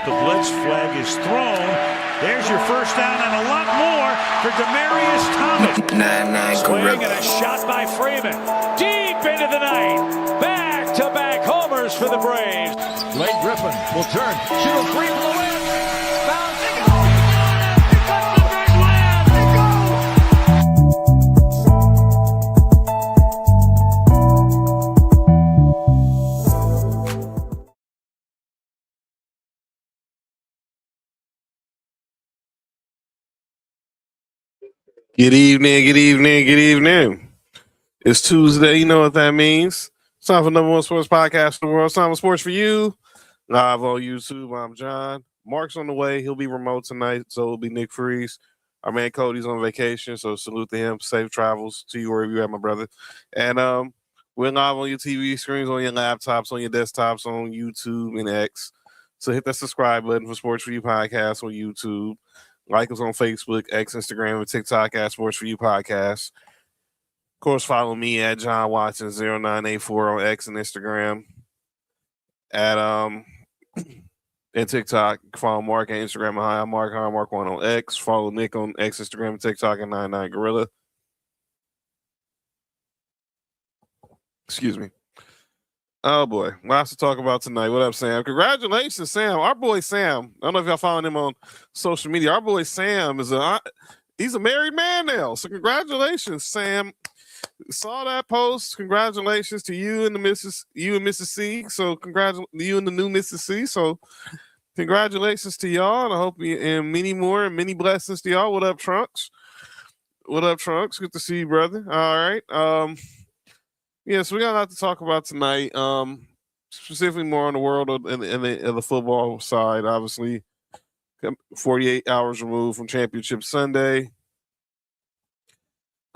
The blitz flag is thrown. There's your first down and a lot more for Demaryius Thomas. Swing and a shot by Freeman. Deep into the night. Back-to-back homers for the Braves. Blake Griffin will turn. Shoot a three from the win. Bounce. It goes. It cuts the big land. It Good evening, good evening, good evening. It's Tuesday. You know what that means. It's time for number one sports podcast in the world. It's time for Sports4U. Live on YouTube. I'm John. Mark's on the way. He'll be remote tonight, so it'll be Nick Freeze. Our man Cody's on vacation, so salute to him. Safe travels to you wherever you're at, my brother. And we're live on your TV screens, on your laptops, on your desktops, on YouTube and X. So hit that subscribe button for Sports4U Podcast on YouTube. Like us on Facebook, X, Instagram, and TikTok at Sports4U Podcast. Of course, follow me at John Watson 0984 on X and Instagram. At and TikTok. Follow Mark on Instagram at Hi Mark 1 on X. Follow Nick on X, Instagram, and TikTok at 99 Gorilla. Excuse me. Oh boy, lots to talk about tonight. What up, Sam? Congratulations, Sam. Our boy Sam. I don't know if y'all following him on social media. Our boy Sam he's a married man now. So congratulations, Sam. Saw that post. Congratulations to you and Mrs. C. So you and the new Mrs. C. So congratulations to y'all, and I hope you and many more and many blessings to y'all. What up, Trunks? What up, Trunks? Good to see you, brother. All right. Yeah, so we got a lot to talk about tonight. Specifically more on the world of the football side. Obviously, 48 hours removed from Championship Sunday.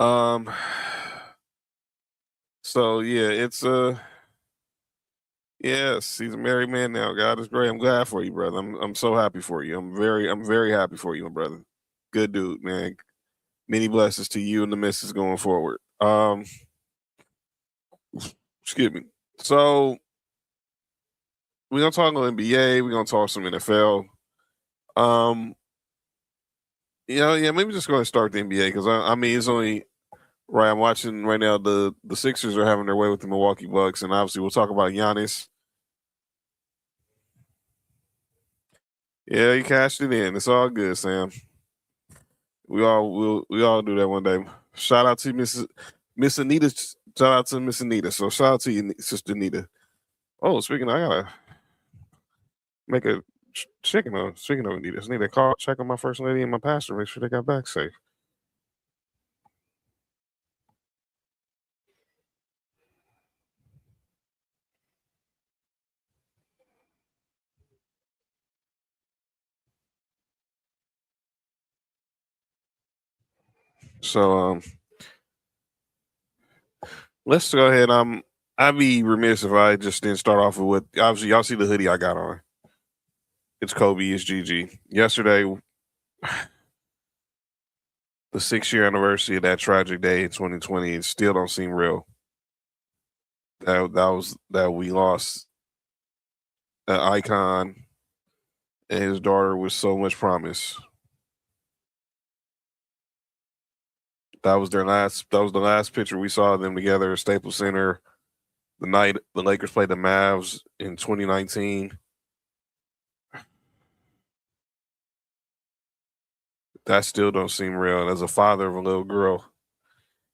So yeah, it's yes, he's a married man now. God is great. I'm glad for you, brother. I'm so happy for you. I'm very happy for you, my brother. Good dude, man. Many blessings to you and the missus going forward. Excuse me. So we're gonna talk on NBA. We're gonna talk some NFL. Maybe just go ahead and start the NBA because I mean it's only right. I'm watching right now. The Sixers are having their way with the Milwaukee Bucks, and obviously we'll talk about Giannis. Yeah, he cashed it in. It's all good, Sam. We all do that one day. Shout out to Miss Anita. Shout out to Miss Anita. So shout out to you, Sister Anita. Oh, speaking of, I gotta make a speaking of Anita, I need to call, check on my first lady and my pastor, make sure they got back safe. So let's go ahead. I'd be remiss if I just didn't start off with what obviously y'all see the hoodie I got on. It's Kobe, it's Gigi. Yesterday, the 6-year anniversary of that tragic day in 2020, it still don't seem real. That we lost an icon and his daughter with so much promise. That was the last picture we saw of them together at Staples Center the night the Lakers played the Mavs in 2019. That still don't seem real. And as a father of a little girl,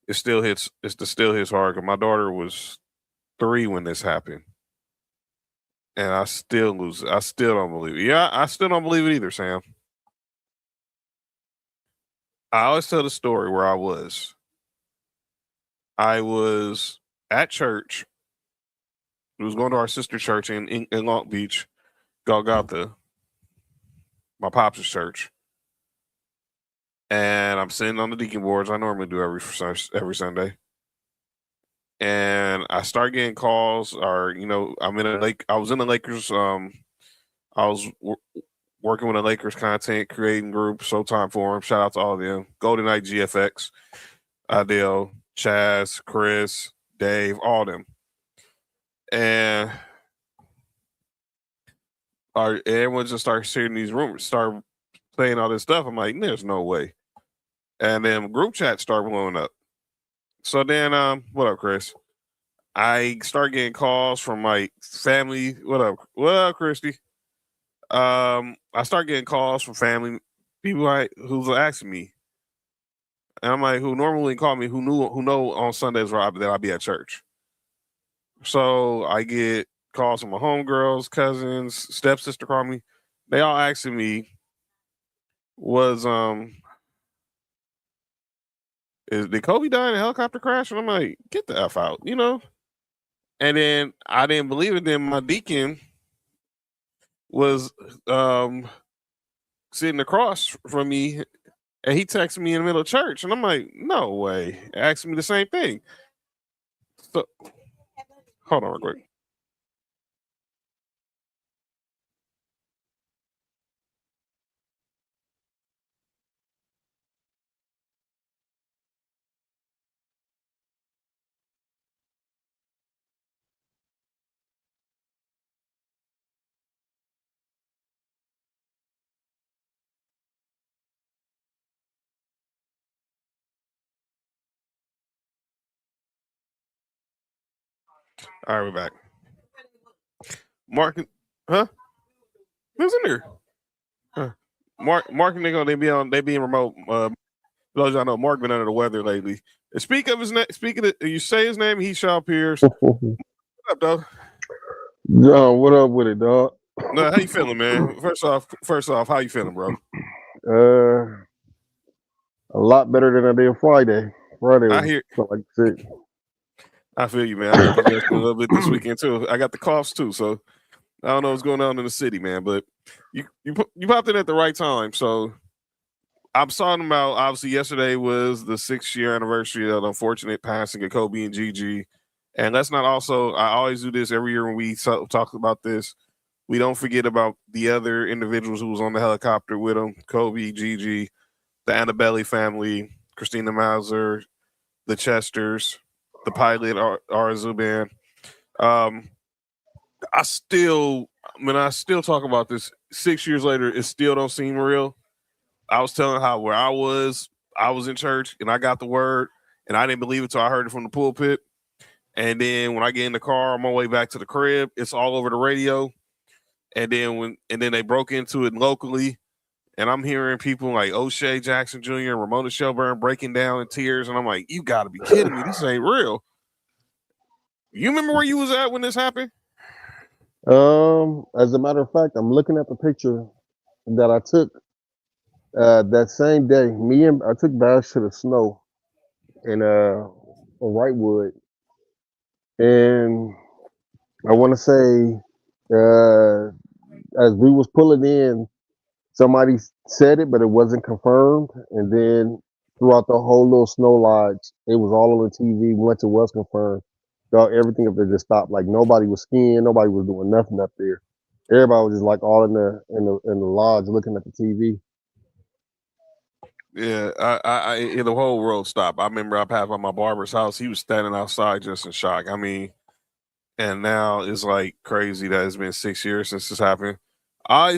it still hits hard. Cause my daughter was 3 when this happened. And I still lose it. I still don't believe it. Yeah, I still don't believe it either, Sam. I always tell the story where I was. I was at church. We was going to our sister church in Long Beach, Golgotha, my pops' church. And I'm sitting on the deacon boards. I normally do every Sunday. And I start getting calls, or I was in the Lakers. I was working with a Lakers content creating group, Showtime Forum. Shout out to all of them. Golden Knight GFX, Adele, Chaz, Chris, Dave, all of them. And everyone just starts sharing these rumors, start saying all this stuff. I'm like, there's no way. And then group chats start blowing up. So then, what up, Chris? I start getting calls from my family. What up, Christy? I start getting calls from family people who's asking me, and I'm like, who normally call me, who know on Sundays that I'll be at church. So I get calls from my homegirls, cousins, stepsister call me. They all asking me, did Kobe die in a helicopter crash? And I'm like, get the F out, you know? And then I didn't believe it. Then my deacon was sitting across from me, and he texted me in the middle of church. And I'm like, no way. Asking me the same thing. So hold on real quick. All right, we're back. Mark, huh? Who's in there? Mark and Nico, they be in remote. Those y'all know, Mark been under the weather lately. Speak of his name. Speaking of, you say his name, he shall appears. What up, dog? What up with it, dog? No, how you feeling, man? First off, how you feeling, bro? A lot better than I did Friday. Friday I was hear. felt like sick. I feel you, man. I've been congested a little bit this weekend too. I got the coughs too, so I don't know what's going on in the city, man. But you popped in at the right time. So I'm talking about, obviously yesterday was the 6-year anniversary of the unfortunate passing of Kobe and Gigi. And let's not also, I always do this every year when we talk about this. We don't forget about the other individuals who was on the helicopter with them: Kobe, Gigi, the Annabelle family, Christina Mauser, the Chesters, the pilot, Zuban. I still talk about this 6 years later, it still don't seem real. I was telling how where I was in church and I got the word and I didn't believe it till I heard it from the pulpit. And then when I get in the car on my way back to the crib, it's all over the radio. And then they broke into it locally, and I'm hearing people like O'Shea Jackson Jr. and Ramona Shelburne breaking down in tears, and I'm like, you got to be kidding me! This ain't real. You remember where you was at when this happened? As a matter of fact, I'm looking at the picture that I took that same day. I took Bash to the snow in Wrightwood, and I want to say as we was pulling in, somebody said it, but it wasn't confirmed. And then throughout the whole little snow lodge, it was all on the TV. Once it was confirmed, everything up there just stopped. Like nobody was skiing, nobody was doing nothing up there. Everybody was just like all in the lodge looking at the TV. Yeah, the whole world stopped. I remember I passed by my barber's house. He was standing outside just in shock. I mean, and now it's like crazy that it's been 6 years since this happened. I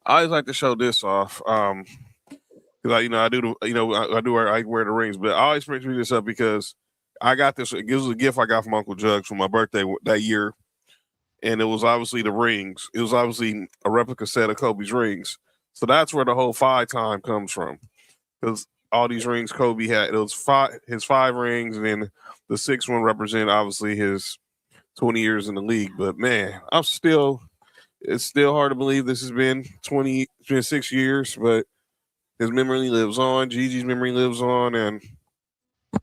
always like to show this off. Because I wear the rings, but I always bring this up because I got this. It was a gift I got from Uncle Judge for my birthday that year, and it was obviously the rings. It was obviously a replica set of Kobe's rings. So that's where the whole 5 time comes from, because all these rings Kobe had. It was his 5 rings, and then the 6th one represented obviously his 20 years in the league. But man, it's still hard to believe this has been 6 years, but his memory lives on. Gigi's memory lives on, and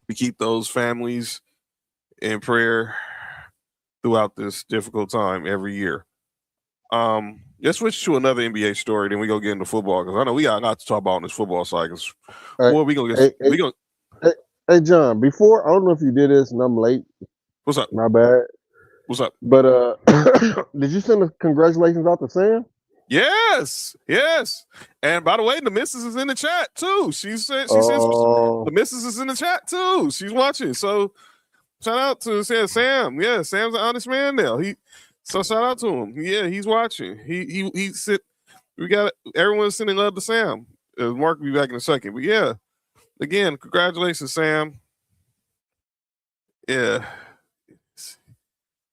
we keep those families in prayer throughout this difficult time every year. Let's switch to another NBA story, then we go get into football, because I know we got a lot to talk about on this football side. Hey, John, before, I don't know if you did this, and I'm late. What's up? My bad. What's up? But did you send the congratulations out to Sam? Yes. And by the way, the missus is in the chat too. She said the missus is in the chat too. She's watching. So shout out to Sam. Yeah, Sam's an honest man now. So shout out to him. Yeah, he's watching. He sit. We got everyone's sending love to Sam. Mark will be back in a second. But yeah, again, congratulations, Sam. Yeah.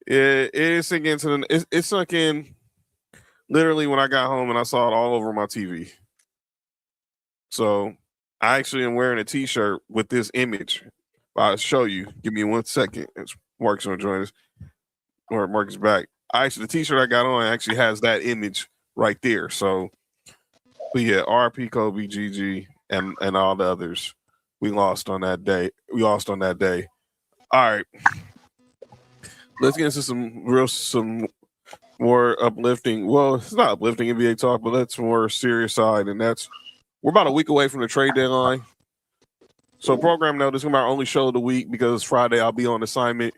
It sunk into it sunk in literally when I got home and I saw it all over my TV. So I actually am wearing a T-shirt with this image. I'll show you. Give me 1 second. Mark's gonna join us. Or Mark is back. The T-shirt I got on actually has that image right there. So, but yeah, RP Kobe, GG, and all the others. We lost on that day. All right. Let's get into some more uplifting. Well, it's not uplifting NBA talk, but that's more serious side, and that's we're about a week away from the trade deadline. So, program note, this is our only show of the week because Friday I'll be on assignment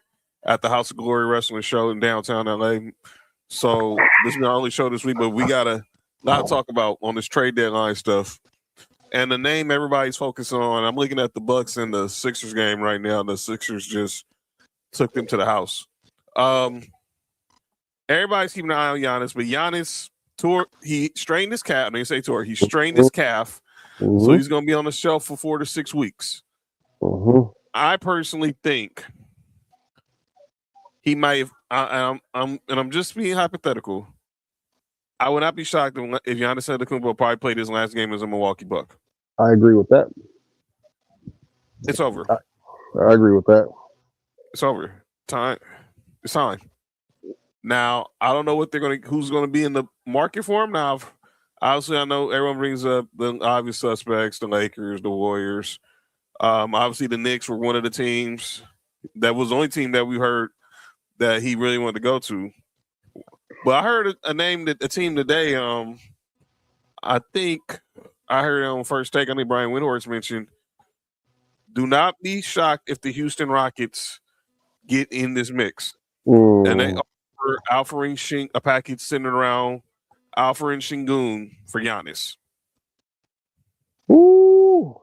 at the House of Glory Wrestling Show in downtown LA. So this is our only show this week, but we got a lot to talk about on this trade deadline stuff. And the name everybody's focusing on, I'm looking at the Bucks and the Sixers game right now. The Sixers just took them to the house. Everybody's keeping an eye on Giannis, but Giannis he strained his calf. They say he strained his calf, so he's going to be on the shelf for 4 to 6 weeks. I personally think he might have. I'm just being hypothetical. I would not be shocked if Giannis Antetokounmpo probably played his last game as a Milwaukee Buck. I agree with that. It's over. I agree with that. It's over. It's time. Now, I don't know who's gonna be in the market for him. Now, obviously, I know everyone brings up the obvious suspects: the Lakers, the Warriors. Obviously, the Knicks were one of the teams. That was the only team that we heard that he really wanted to go to. But I heard a team today. I think I heard it on First Take. I think Brian Windhorst mentioned. Do not be shocked if the Houston Rockets get in this mix, and they offer Alperen a package centered around Alperen Sengun for Giannis. Ooh,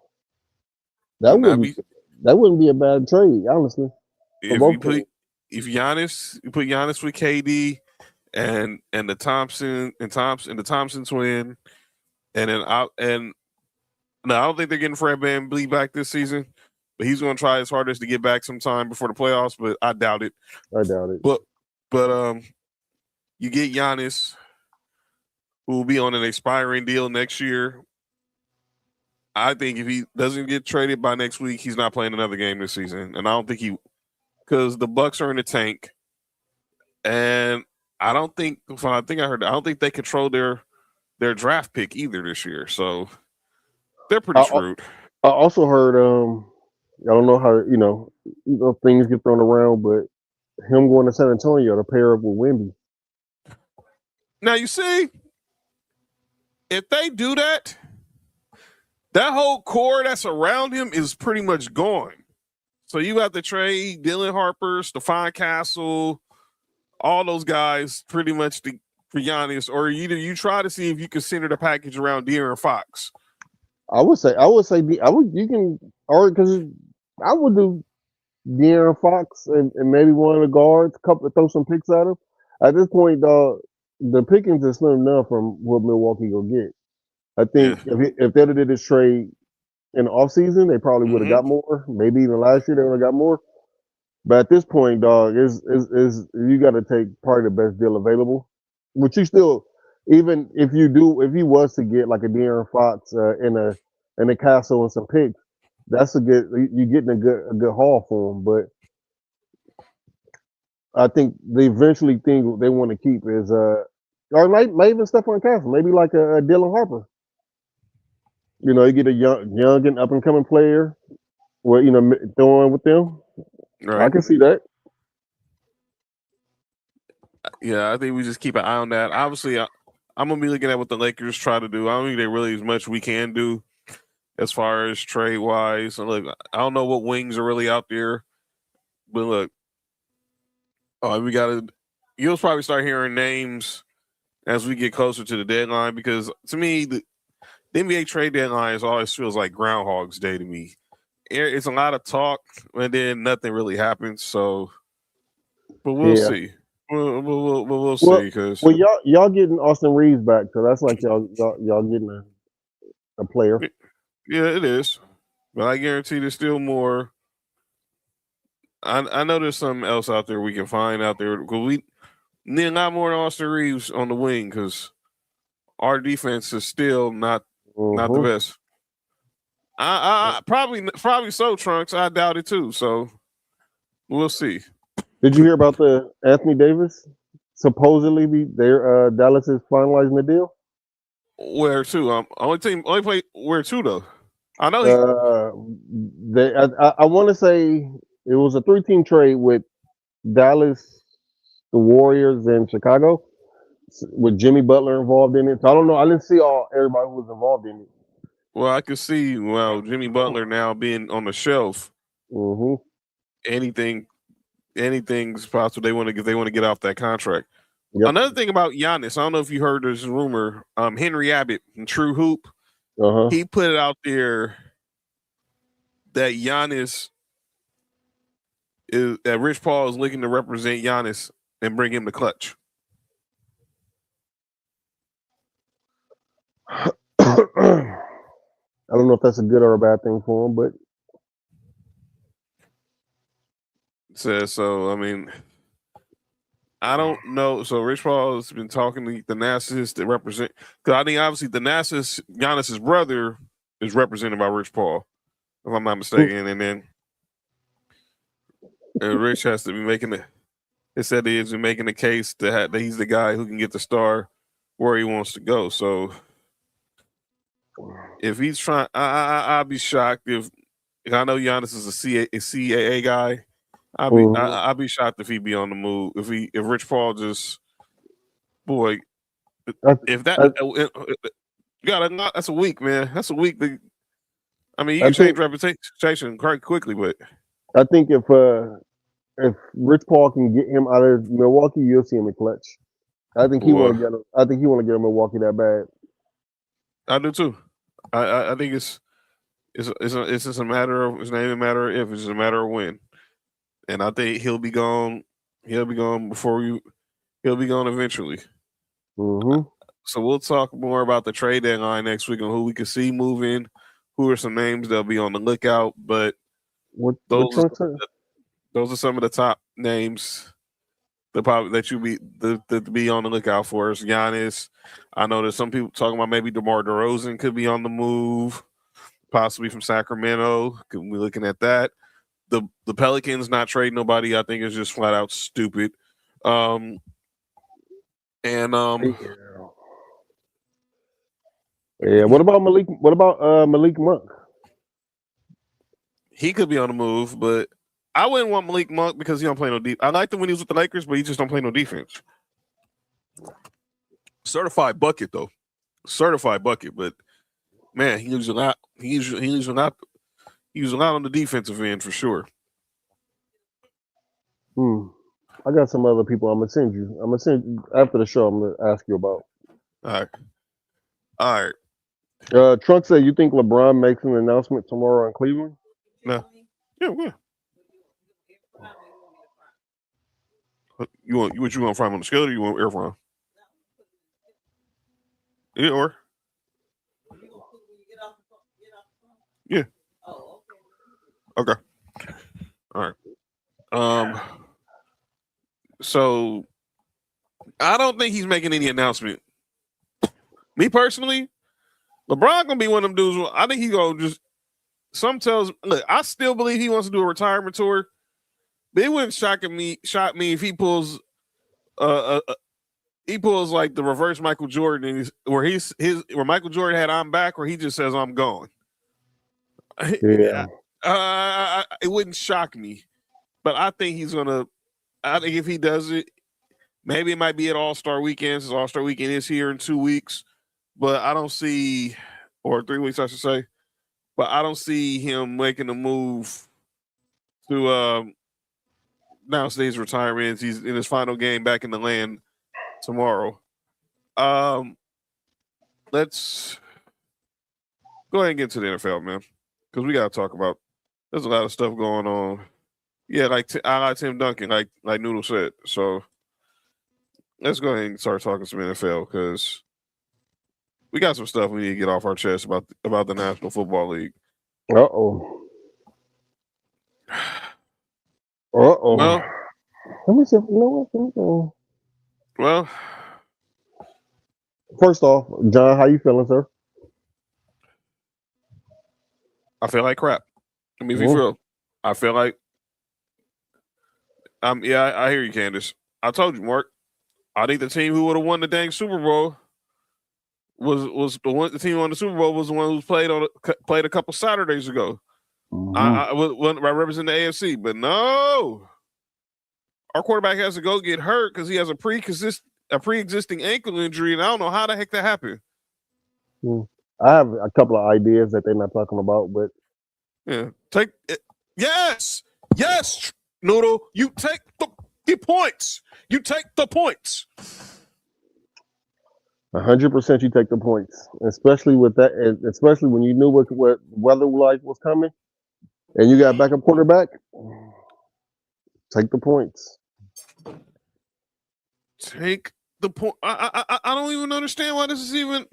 that wouldn't be a bad trade, honestly. If you put Giannis with KD and the Thompson twin, and then I don't think they're getting Fred VanVleet back this season, but he's going to try his hardest to get back sometime before the playoffs. But I doubt it. But you get Giannis, who will be on an expiring deal next year. I think if he doesn't get traded by next week, he's not playing another game this season, and I don't think because the Bucks are in the tank, and I don't think they control their draft pick either this year, so they're pretty screwed. I also heard, I don't know how things get thrown around, but him going to San Antonio to pair up with Wemby. Now you see, if they do that, that whole core that's around him is pretty much gone. So you have to trade Dylan Harper, Stephon Castle, all those guys pretty much for Giannis, or either you try to see if you can center the package around De'Aaron Fox. I would say you can, or because I would do De'Aaron Fox and maybe one of the guards, throw some picks at him. At this point, the pickings is slim enough from what Milwaukee will get. I think if they'd have did this trade in the offseason, they probably would have got more. Maybe even last year they would have got more. But at this point, dog, is you got to take probably the best deal available. Which you still, even if you was to get like a De'Aaron Fox and a Castle and some picks, that's you're getting a good haul for him. But I think the eventually thing they want to keep is or maybe even Stephon Castle, maybe like a Dylan Harper. You get a young and up and coming player, throwing with them. Right. I can see that. Yeah, I think we just keep an eye on that. Obviously, I'm gonna be looking at what the Lakers try to do. I don't think they really as much we can do as far as trade wise. And look, I don't know what wings are really out there, but look, you'll probably start hearing names as we get closer to the deadline, because to me, the NBA trade deadline always feels like Groundhog's Day to me. It's a lot of talk and then nothing really happens. So, but we'll see. We'll see. Well, Because y'all getting Austin Reeves back, so that's like y'all getting a player. yeah, it is. But I guarantee there's still more. I know there's something else out there we can find out there because we need a lot more than Austin Reeves on the wing because our defense is still not the best. I probably so, Trunks. I doubt it too. So we'll see. Did you hear about the Anthony Davis? Supposedly, Dallas is finalizing the deal. Where to? Only play where to though. I know I want to say it was a 3-team trade with Dallas, the Warriors, and Chicago, with Jimmy Butler involved in it. So I don't know. I didn't see everybody who was involved in it. Well, I can see Jimmy Butler now being on the shelf. Mm-hmm. Anything's possible. They want to get off that contract. Yep. Another thing about Giannis, I don't know if you heard this rumor. Henry Abbott from True Hoop, he put it out there that Rich Paul is looking to represent Giannis and bring him to Clutch. I don't know if that's a good or a bad thing for him, but so I mean, I don't know. So Rich Paul has been talking to the Thanasis to represent, because I think obviously Thanasis, Giannis's brother, is represented by Rich Paul, if I'm not mistaken, and then Rich has to be making it. It said he is making the case that he's the guy who can get the star where he wants to go. So if he's trying, I'd be shocked if I know Giannis is a CAA guy. I'd be shocked if he'd be on the move. If Rich Paul just that's a week, man. That's a week. You can change reputation quite quickly, but I think if Rich Paul can get him out of Milwaukee, you'll see him in Clutch. I think he want to get him. I think he want to get him Milwaukee that bad. I do too. I think it's just a matter of, it's not even a matter of if, it's just a matter of when. And I think he'll be gone. He'll be gone he'll be gone eventually. Mm-hmm. So we'll talk more about the trade deadline next week on who we can see moving, who are some names that'll be on the lookout. But those are some of the top names that you be on the lookout for. Is Giannis. I know there's some people talking about maybe DeMar DeRozan could be on the move, possibly from Sacramento. Could be looking at that. The Pelicans not trading nobody, I think, is just flat out stupid. Yeah. What about Malik? What about Malik Monk? He could be on the move, but I wouldn't want Malik Monk because he don't play no defense. I liked him when he was with the Lakers, but he just don't play no defense. Certified bucket though, but man, he uses a lot. He uses a lot on the defensive end for sure. I got some other people I'm gonna send you after the show. I'm gonna ask you about. All right. Trunk said, you think LeBron makes an announcement tomorrow in Cleveland? No. Yeah. What you want from on the scale, or you want air from? Yeah, or yeah. Okay. All right. So I don't think he's making any announcement. Me personally, LeBron gonna be one of them dudes. I think he's gonna just. Some tells. Look, I still believe he wants to do a retirement tour, but it wouldn't shock me if he pulls. He pulls like the reverse Michael Jordan, where Michael Jordan had "I'm back," where he just says "I'm gone." Yeah. It wouldn't shock me, but I think he's gonna. I think if he does it, maybe it might be at All-Star Weekend. Since All-Star Weekend is here in 2 weeks, but I don't see, or 3 weeks, I should say. But I don't see him making a move to announce his retirement. He's in his final game back in the land tomorrow. Let's go ahead and get to the NFL, man, because we got to talk about. There's a lot of stuff going on. Yeah, I like Tim Duncan, like Noodle said. So let's go ahead and start talking some NFL because we got some stuff we need to get off our chest about the National Football League. Uh-oh. Uh-oh. Well, let me see. You know what? well, First off, John, how you feeling, sir? I feel like crap. Let me be real. I feel like yeah, I hear you, Candace. I told you, Mark. I think the team who would have won the dang Super Bowl was the one. The team on the Super Bowl was the one who played a couple Saturdays ago. I represent the AFC, but no, our quarterback has to go get hurt because he has a pre-existing ankle injury, and I don't know how the heck that happened. I have a couple of ideas that they're not talking about, but yeah, take it. Yes, Noodle, you take the points. You take the points. 100% you take the points, especially with that, especially when you knew what weather like was coming, and you got backup quarterback. Take the points. Take the point. I don't even understand why this is even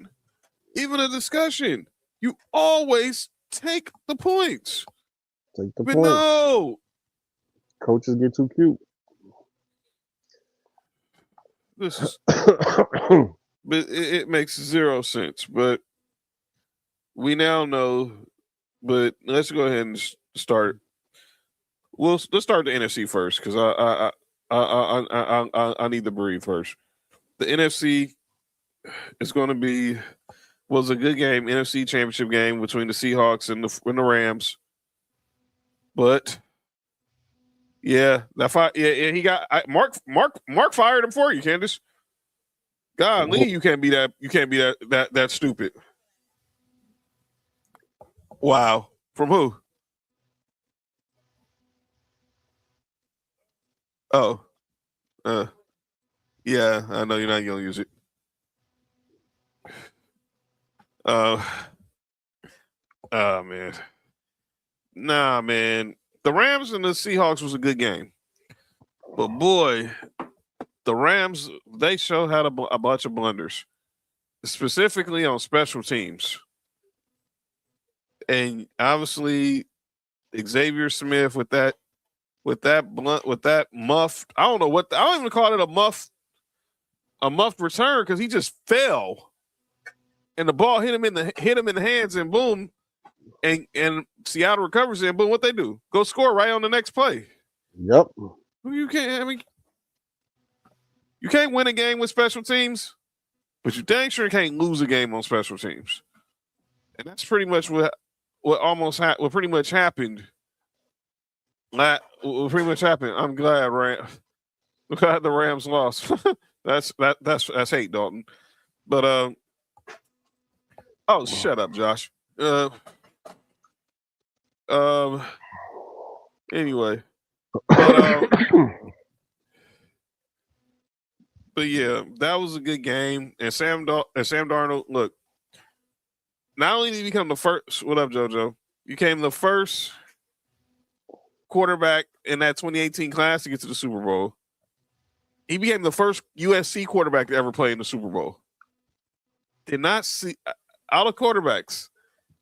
a discussion. You always take the points. Take the but points. No. Coaches get too cute. This is, but it makes zero sense. But we now know. But let's go ahead and start. Let's start the NFC first because I need to breathe first. The NFC is going to was a good game, NFC Championship game between the Seahawks and the Rams. But yeah, he got Mark fired him for you, Candace. Golly, you can't be that stupid. Wow. From who? Oh. Yeah, I know you're not gonna use it. Oh man. Nah, man. The Rams and the Seahawks was a good game. But boy, the Rams, they sure had a bunch of blunders, specifically on special teams. And obviously, Xavier Smith with that muffed. I don't know I don't even call it a muffed return because he just fell, and the ball hit him in the hands, and boom, and Seattle recovers it. And boom, what they do? Go score right on the next play. Yep. You can't win a game with special teams, but you dang sure can't lose a game on special teams. And that's pretty much what pretty much happened. What pretty much happened. I'm glad the Rams lost. that's hate, Dalton. But shut up, Josh. Anyway. But yeah, that was a good game. And Sam Darnold, look, not only did he become the first, what up, JoJo? You became the first quarterback in that 2018 class to get to the Super Bowl. He became the first USC quarterback to ever play in the Super Bowl. Did not see all the quarterbacks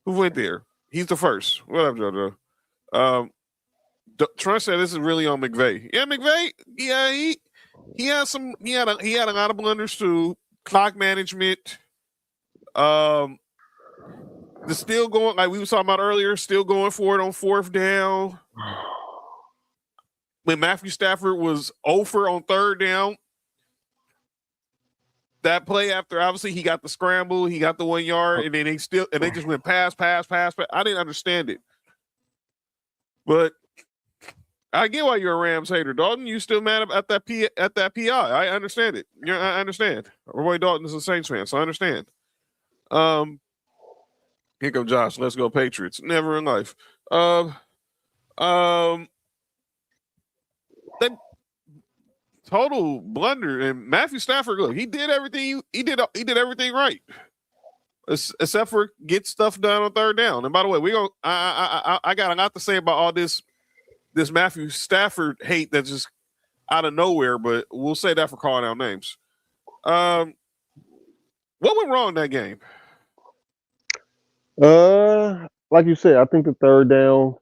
who went there. He's the first. What up, JoJo? Trent said this is really on McVay. Yeah, McVay. Yeah, he had a lot of blunders too. Clock management. The still going, like we were talking about earlier, still going for it on fourth down. When Matthew Stafford was over on third down, that play after obviously he got the scramble, he got the 1 yard, and then they just went pass. I didn't understand it, but I get why you're a Rams hater, Dalton. You still mad at that PI? I understand it. I understand. Roy Dalton is a Saints fan, so I understand. Here comes Josh. Let's go Patriots. Never in life. That total blunder. And Matthew Stafford, look, he did everything. He did everything right, except for get stuff done on third down. And by the way, I got a lot to say about all this Matthew Stafford hate that's just out of nowhere. But we'll say that for calling out names. What went wrong in that game? Like you said, I think the third down,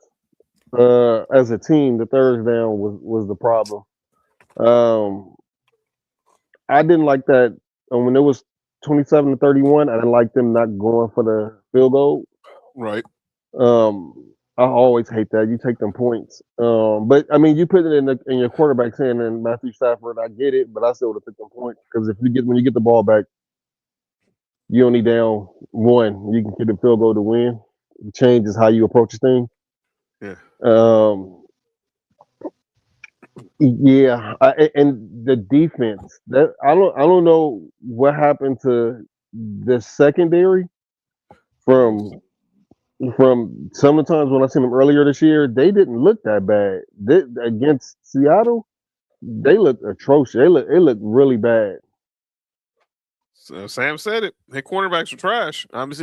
as a team, the third down was the problem. I didn't like that when it was 27-31. I didn't like them not going for the field goal. Right. I always hate that. You take them points. But I mean, you put it in your quarterback's hand and Matthew Stafford. I get it, but I still would have took them points because when you get the ball back, you only down one. You can get the field goal to win. It changes how you approach the thing. Yeah. Yeah, and the defense. That I don't know what happened to the secondary from some of the times when I seen them earlier this year. They didn't look that bad. Against Seattle, they looked atrocious. They looked really bad. So Sam said it. Their cornerbacks are trash. There's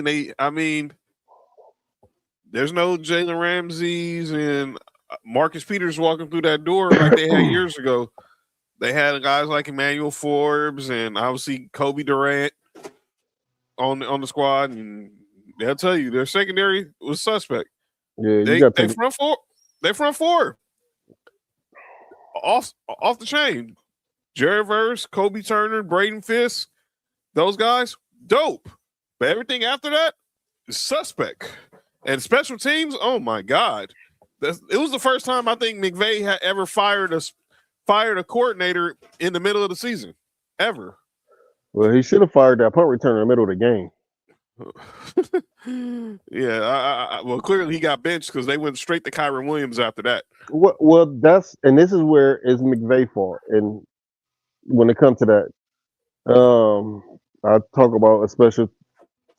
no Jalen Ramsey's and Marcus Peters walking through that door like they had years ago. They had guys like Emmanuel Forbes and obviously Kobe Durant on the squad, and they'll tell you their secondary was suspect. Yeah, they front four off the chain. Jared Verse, Kobe Turner, Braden Fisk, those guys, dope. But everything after that is suspect. And special teams, oh my God. It was the first time I think McVay had ever fired a coordinator in the middle of the season. Ever. Well, he should have fired that punt returner in the middle of the game. Yeah, well, clearly he got benched because they went straight to Kyron Williams after that. Well, this is where it's McVay's fault. And when it comes to that, I talk about a special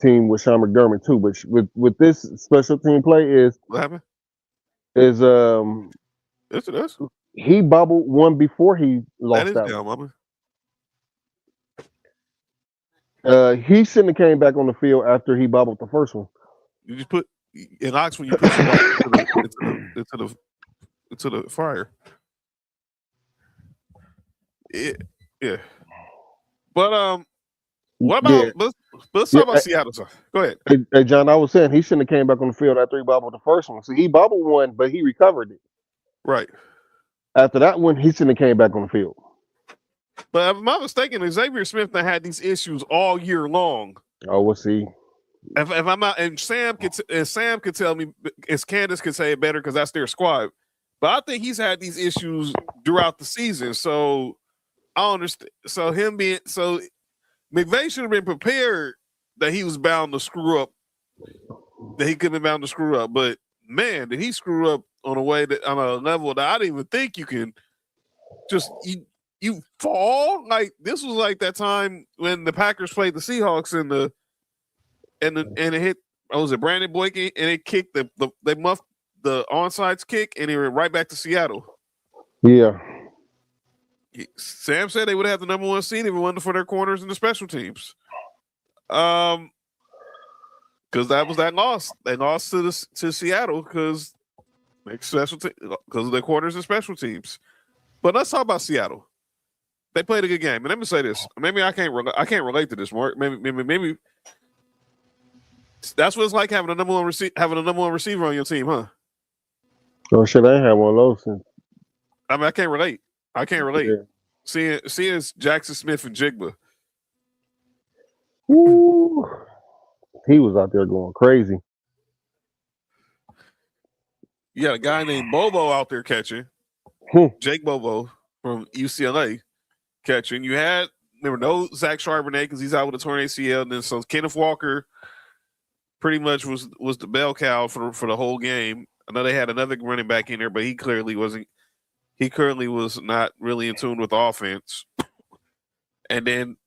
team with Sean McDermott too, but with this special team play is what happened? Is yes, it is. He bobbled one before he lost that one. He shouldn't have came back on the field after he bobbled the first one. You just put in Oxford. You put somebody into the fire. Yeah. But what about let's talk about Seattle. Go ahead. Hey, John, I was saying he shouldn't have came back on the field after he bobbled the first one. So he bobbled one, but he recovered it. Right. After that one, he shouldn't have came back on the field. But if I'm not mistaken, Xavier Smith had these issues all year long. Oh, we'll see. If I'm not, and Sam could tell me, as Candace could say it better because that's their squad. But I think he's had these issues throughout the season. So I understand. So McVay should have been prepared that he was bound to screw up. That he couldn't have bound to screw up. But man, did he screw up on a level that I didn't even think you can just you fall. Like this was like that time when the Packers played the Seahawks and it hit. Oh, was it Brandon Boykin and it kicked they muffed the onside kick and it went right back to Seattle. Yeah. Sam said they would have the number one seed if it wasn't for their corners and the special teams. Because that was that loss. They lost to Seattle because of their corners and special teams. But let's talk about Seattle. They played a good game, and let me say this: maybe I can't relate to this, Mark. Maybe that's what it's like having a number one receiver on your team, huh? Oh shit, I ain't had one of those since. I mean, I can't relate. Yeah. Seeing Jackson Smith and Jigba. Ooh, he was out there going crazy. You got a guy named Bobo out there catching. Jake Bobo from UCLA catching. There were no Zach Charbonnet because he's out with a torn ACL. And then so Kenneth Walker pretty much was the bell cow for the whole game. I know they had another running back in there, but he clearly wasn't. He currently was not really in tune with the offense. And then,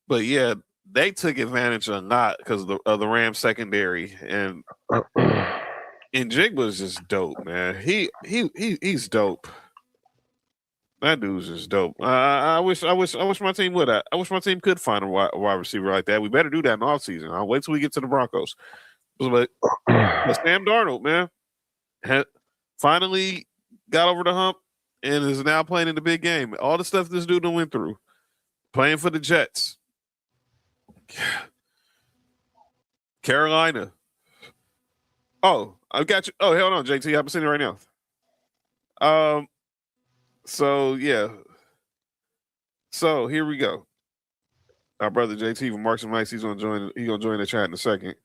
but yeah, they took advantage a lot because of the Rams secondary, and Jigba's just dope, man. He's dope. That dude's just dope. I wish my team would. I wish my team could find a wide receiver like that. We better do that in the offseason. I'll wait till we get to the Broncos. But Sam Darnold, man, finally got over the hump and is now playing in the big game. All the stuff this dude went through. playing for the Jets. Carolina. Oh, I got you. Oh, hold on, JT. I'm sitting right now. So yeah. So here we go. Our brother JT from Marks and Mice, he's gonna join the chat in a second.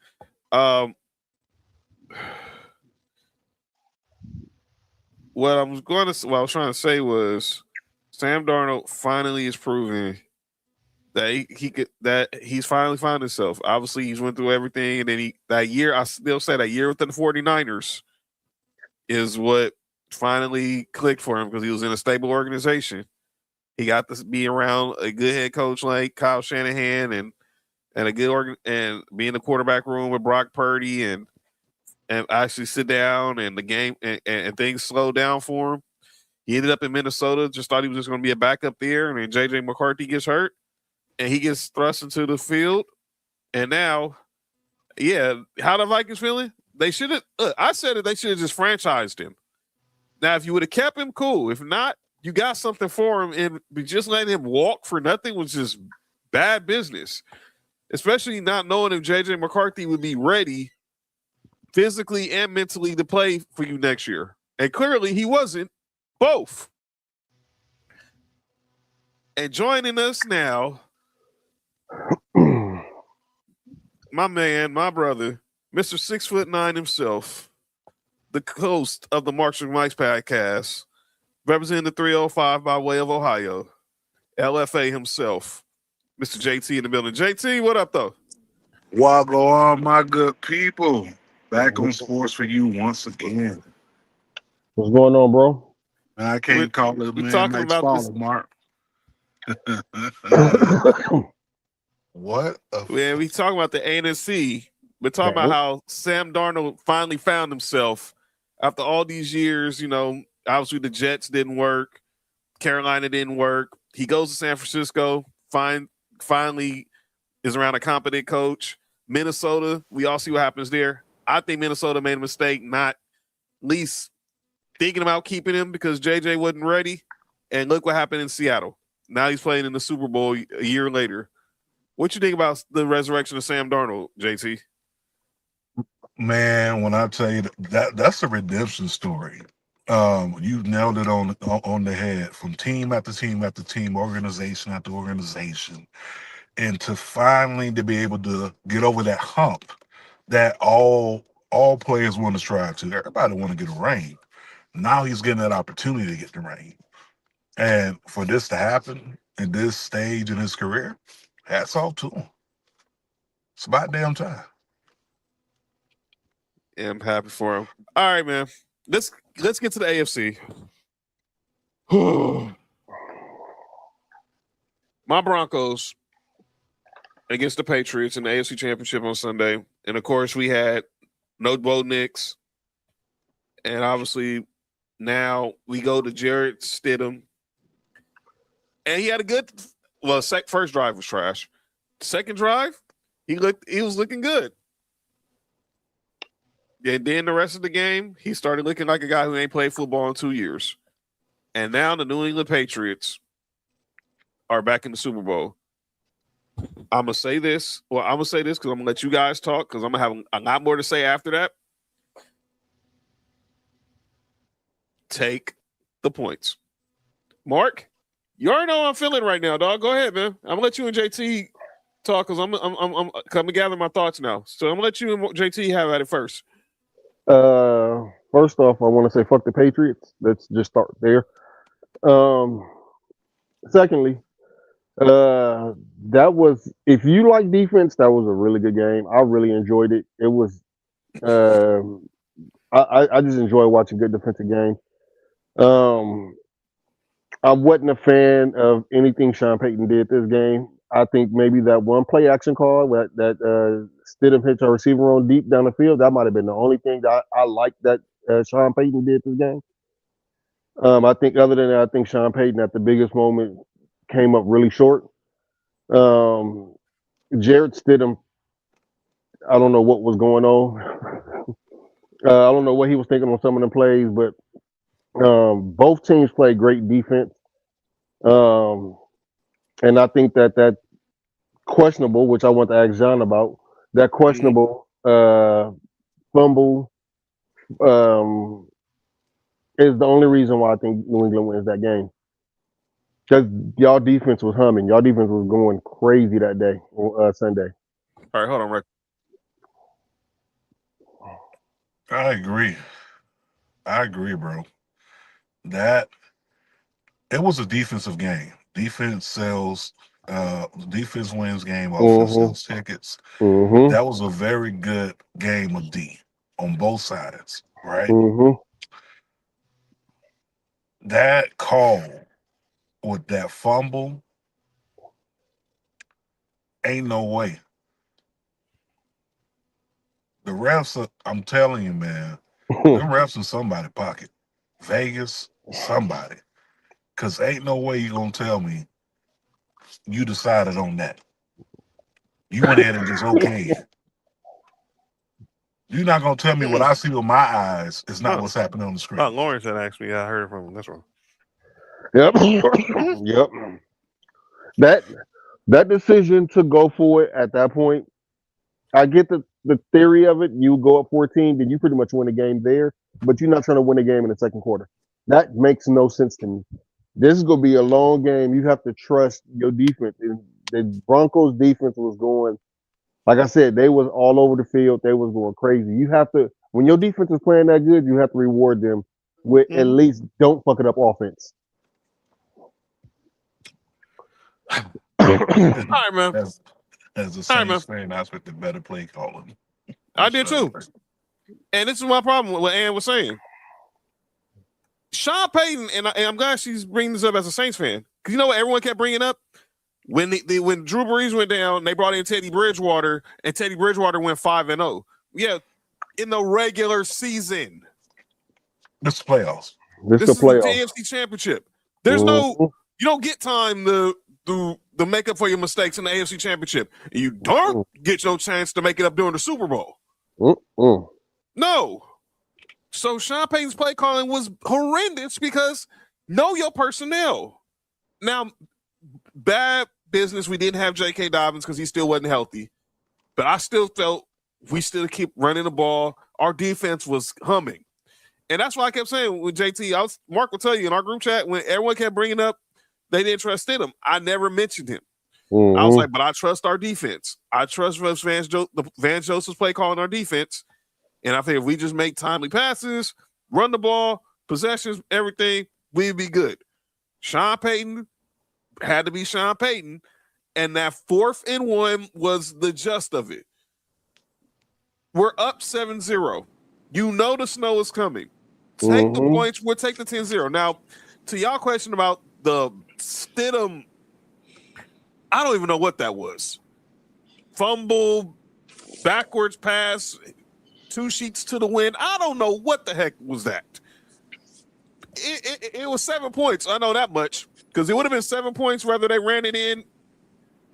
What I was trying to say was Sam Darnold finally is proving that he's finally found himself. Obviously, he's went through everything, and then I still say that year within the 49ers is what finally clicked for him because he was in a stable organization. He got to be around a good head coach like Kyle Shanahan and a good and be in the quarterback room with Brock Purdy and actually sit down and the game and things slowed down for him. He ended up in Minnesota, just thought he was just going to be a backup there, and then J.J. McCarthy gets hurt, and he gets thrust into the field. And now, yeah, how the Vikings feeling? They should have. I said it. They should have just franchised him. Now, if you would have kept him, cool. If not, you got something for him, and just letting him walk for nothing was just bad business. Especially not knowing if J.J. McCarthy would be ready physically and mentally to play for you next year. And clearly he wasn't, both. And joining us now, my man, my brother, Mr. 6'9" himself, the host of the Marks and Mice podcast, representing the 305 by way of Ohio, LFA himself, Mr. JT in the building. JT, what up, though? Waggle on, my good people. Back on Sports4U once again. What's going on, bro? I can't call it, man. Next follow, Mark. What? Yeah, we talking about the ANC. We're talking about how Sam Darnold finally found himself after all these years. You know, obviously the Jets didn't work. Carolina didn't work. He goes to San Francisco, finally is around a competent coach. Minnesota, we all see what happens there. I think Minnesota made a mistake, not least thinking about keeping him because JJ wasn't ready. And look what happened in Seattle. Now he's playing in the Super Bowl a year later. What you think about the resurrection of Sam Darnold, JT? Man, when I tell you that's a redemption story. You nailed it on the head. From team after team after team, organization after organization, and to finally to be able to get over that hump that all players want to strive to. Everybody want to get a ring. Now he's getting that opportunity to get the ring. And for this to happen at this stage in his career, hats off to him. It's about damn time. Yeah, I'm happy for him. All right, man. Let's get to the AFC. My Broncos against the Patriots in the AFC Championship on Sunday. And, of course, we had no Bo Nix. And, obviously, now we go to Jarrett Stidham. And he had a good – well, first drive was trash. Second drive, he was looking good. And then the rest of the game, he started looking like a guy who ain't played football in 2 years. And now the New England Patriots are back in the Super Bowl. I'm going to say this. Well, I'm going to say this because I'm going to let you guys talk because I'm going to have a lot more to say after that. Take the points. Mark, you already know how I'm feeling right now, dog. Go ahead, man. I'm going to let you and JT talk because I'm coming to gather my thoughts now. So I'm going to let you and JT have at it first. First off, I want to say fuck the Patriots. Let's just start there. Secondly, that was, if you like defense, that was a really good game. I really enjoyed it. It was, I just enjoy watching good defensive game. I wasn't a fan of anything Sean Payton did this game. I think maybe that one play action call that Stidham hits a receiver on deep down the field, that might have been the only thing that I liked that Sean Payton did this game. I think other than that, I think Sean Payton at the biggest moment came up really short. Jarrett Stidham, I don't know what was going on. I don't know what he was thinking on some of the plays, but both teams played great defense. And I think that questionable, which I want to ask John about, that questionable fumble is the only reason why I think New England wins that game. Because y'all defense was humming. Y'all defense was going crazy that day, Sunday. All right, hold on, Rick. I agree, bro. That it was a defensive game. Defense sells. Defense wins game. Offense sells tickets. Mm-hmm. That was a very good game of D on both sides, right? Mm-hmm. That call with that fumble, ain't no way. The refs, I'm telling you, man, them refs in somebody's pocket. Vegas, somebody. Because ain't no way you going to tell me you decided on that. You went ahead and just okayed. You're not going to tell me what I see with my eyes is not what's happening on the screen. Lawrence had asked me. I heard it from him. That's wrong. Yep. Yep. That decision to go for it at that point, I get the theory of it. You go up 14, then you pretty much win a game there, but you're not trying to win a game in the second quarter. That makes no sense to me. This is going to be a long game. You have to trust your defense. The Broncos defense was going, like I said, they was all over the field. They was going crazy. You have to, when your defense is playing that good, you have to reward them with at least don't fuck it up offense. All right, man. As the Saints fan, I expect the better play calling. I did too. And this is my problem with what Ann was saying. Sean Payton, and I'm glad she's bringing this up as a Saints fan, because you know what everyone kept bringing up? When when Drew Brees went down, they brought in Teddy Bridgewater, and Teddy Bridgewater went 5-0. Yeah, in the regular season. This is playoffs. This is the playoffs. The AFC Championship. There's no, you don't get time to make up for your mistakes in the AFC Championship. You don't get your chance to make it up during the Super Bowl. No. So Sean Payton's play calling was horrendous because know your personnel. Now, bad business. We didn't have J.K. Dobbins because he still wasn't healthy. But I still felt we still keep running the ball. Our defense was humming. And that's why I kept saying with JT, Mark will tell you in our group chat, when everyone kept bringing up they didn't trust him, I never mentioned him. I was like, but I trust our defense. I trust Vance Joseph's play calling our defense. And I think if we just make timely passes, run the ball, possessions, everything, we'd be good. Sean Payton had to be Sean Payton. And that 4th and 1 was the gist of it. We're up 7-0. You know the snow is coming. Take the points. We'll take the 10-0. Now, to y'all question about the Stidham, I don't even know what that was. Fumble, backwards pass, 2 sheets to the wind. I don't know what the heck was that. It was 7 points. I know that much because it would have been 7 points whether they ran it in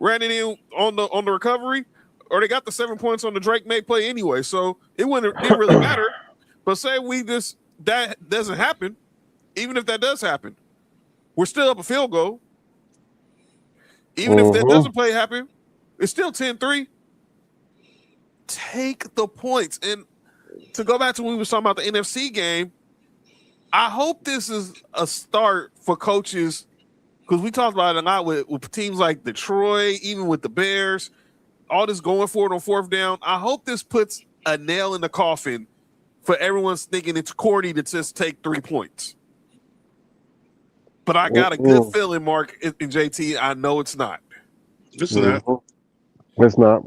on the recovery, or they got the 7 points on the Drake May play anyway. So it didn't really matter. But say that doesn't happen, even if that does happen, we're still up a field goal. Even if that doesn't play happen, it's still 10-3. Take the points. And to go back to when we were talking about the NFC game, I hope this is a start for coaches, because we talked about it a lot with teams like Detroit, even with the Bears, all this going for it on 4th down. I hope this puts a nail in the coffin for everyone's thinking it's corny to just take 3 points. But I got a good feeling, Mark, in JT. I know it's not. It's not. It's not.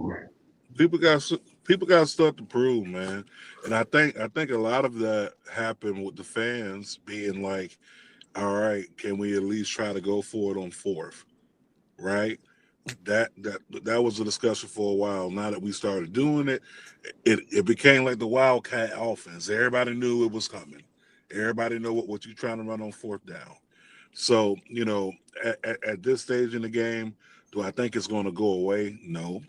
People got stuff to prove, man. And I think a lot of that happened with the fans being like, all right, can we at least try to go for it on 4th? Right? That was a discussion for a while. Now that we started doing it, it became like the Wildcat offense. Everybody knew it was coming. Everybody know what you're trying to run on 4th down. So, you know, at this stage in the game, do I think it's going to go away? No.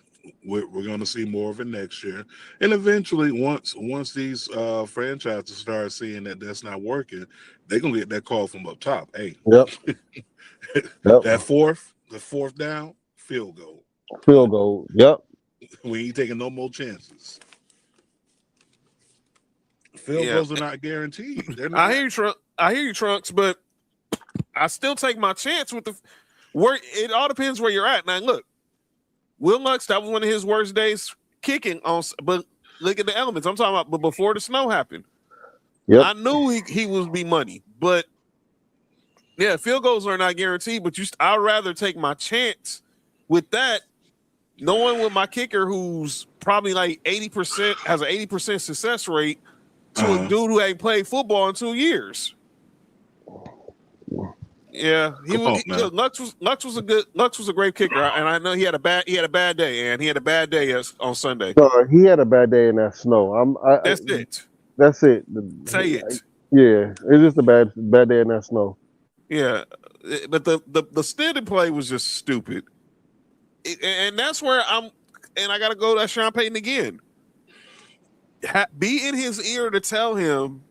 We're going to see more of it next year. And eventually, once these franchises start seeing that that's not working, they're going to get that call from up top. Hey, Yep. that 4th, the fourth down, field goal. Field goal. Yep. We ain't taking no more chances. Field goals are not guaranteed. They're not. I hear you, Trunks, but I still take my chance with where it all depends where you're at. Now, look, Will Lux, that was one of his worst days kicking on, but look at the elements. I'm talking about, but before the snow happened, I knew he would be money, but yeah, field goals are not guaranteed. But I'd rather take my chance with that, knowing with my kicker who's probably like 80% has an 80% success rate to a dude who ain't played football in 2 years. Yeah, Lux was a great kicker, and I know he had a bad day, and he had a bad day on Sunday. He had a bad day in that snow. That's it. That's it. Say it. Yeah, it's just a bad day in that snow. Yeah, but the standing play was just stupid, and that's where I got to go to Sean Payton again. Be in his ear to tell him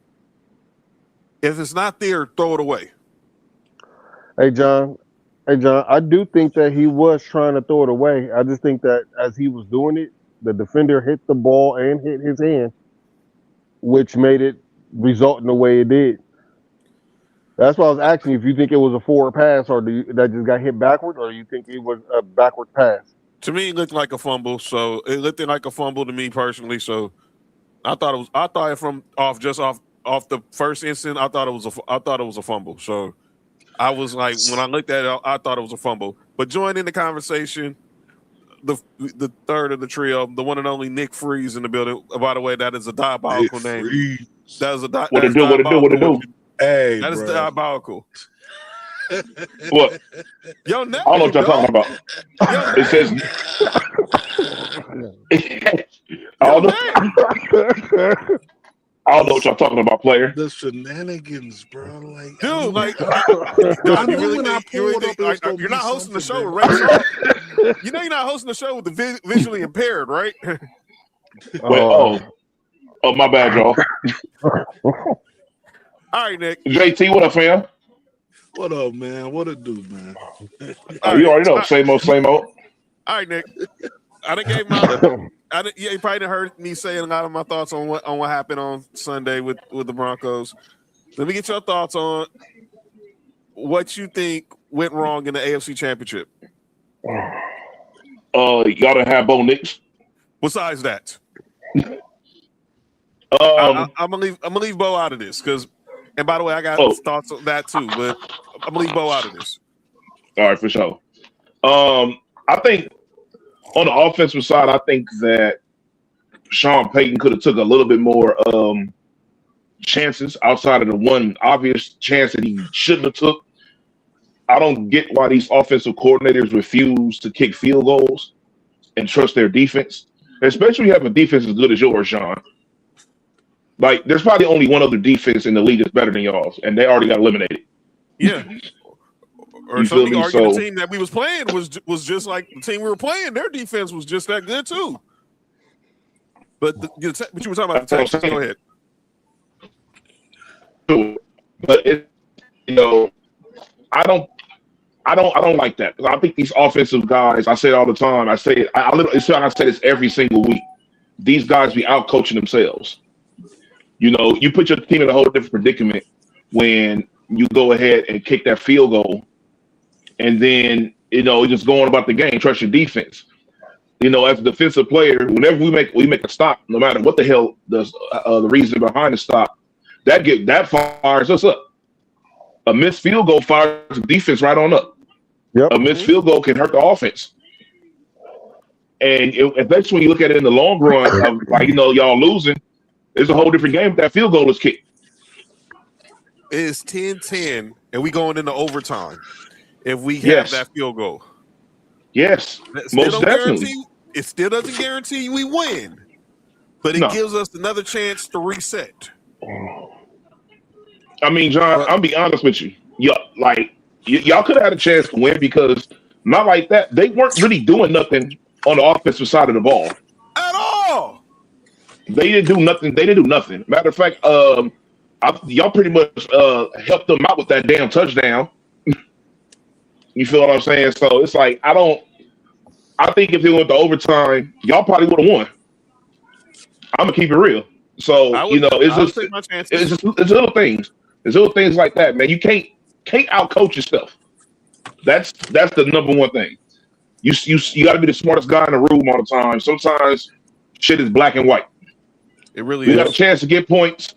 if it's not there, throw it away. Hey John, I do think that he was trying to throw it away. I just think that as he was doing it, the defender hit the ball and hit his hand, which made it result in the way it did. That's why I was asking if you think it was a forward pass or that just got hit backwards, or you think it was a backward pass? To me, it looked like a fumble. So it looked like a fumble to me personally. So I thought it from off the first instant. I thought it was a fumble. So I was like, when I looked at it, I thought it was a fumble. But joining the conversation, the third of the trio, the one and only Nick Freeze in the building. By the way, that is a diabolical name. That is what it do? Hey, that is diabolical. What? Yo, I don't know what y'all talking about. It says. I don't know what y'all talking about, player. The shenanigans, bro. Like, dude, like, you're not hosting the show with Ray Charles. You know, you're not hosting the show with the visually impaired, right? Wait, my bad, y'all. All right, Nick. JT, what up, fam? What up, man? What it do, man? You already know. Same old, same old. All right, Nick. I done gave my. You probably done heard me saying a lot of my thoughts on what happened on Sunday with the Broncos. Let me get your thoughts on what you think went wrong in the AFC Championship. Y'all done have Bo Nix. Besides that, I'm gonna leave Bo out of this because. And by the way, I got thoughts on that too, but I'm gonna leave Bo out of this. All right, for sure. I think on the offensive side, I think that Sean Payton could have took a little bit more chances outside of the one obvious chance that he shouldn't have took. I don't get why these offensive coordinators refuse to kick field goals and trust their defense, especially when you have a defense as good as yours, Sean. Like, there's probably only one other defense in the league that's better than y'all's, and they already got eliminated. Yeah. Or somebody argued the team that we was playing was just like the team we were playing. Their defense was just that good too. But you were talking about the Texans. Go ahead. But I don't like that because I think these offensive guys. I say it all the time. I say it. I say this every single week. These guys be out coaching themselves. You know, you put your team in a whole different predicament when you go ahead and kick that field goal, and then just going about the game. Trust your defense. As a defensive player, whenever we make a stop, no matter what the hell the reason behind the stop, that fires us up. A missed field goal fires the defense right on up. Yep. A missed field goal can hurt the offense. And especially when you look at it in the long run, of y'all losing. It's a whole different game if that field goal is kicked. It's 10-10, and we going into overtime if we have that field goal. Yes, most definitely. It still doesn't guarantee we win, but it gives us another chance to reset. I mean, John, I'll be honest with you. Y'all could have had a chance to win because not like that. They weren't really doing nothing on the offensive side of the ball. At all. They didn't do nothing. Matter of fact, y'all pretty much helped them out with that damn touchdown. You feel what I'm saying? So it's like I think if they went to overtime, y'all probably would have won. I'm gonna keep it real. So you know, I would take my chances. it's little things. It's little things like that, man. You can't outcoach yourself. That's the number one thing. You got to be the smartest guy in the room all the time. Sometimes shit is black and white. It really you is. got a chance to get points.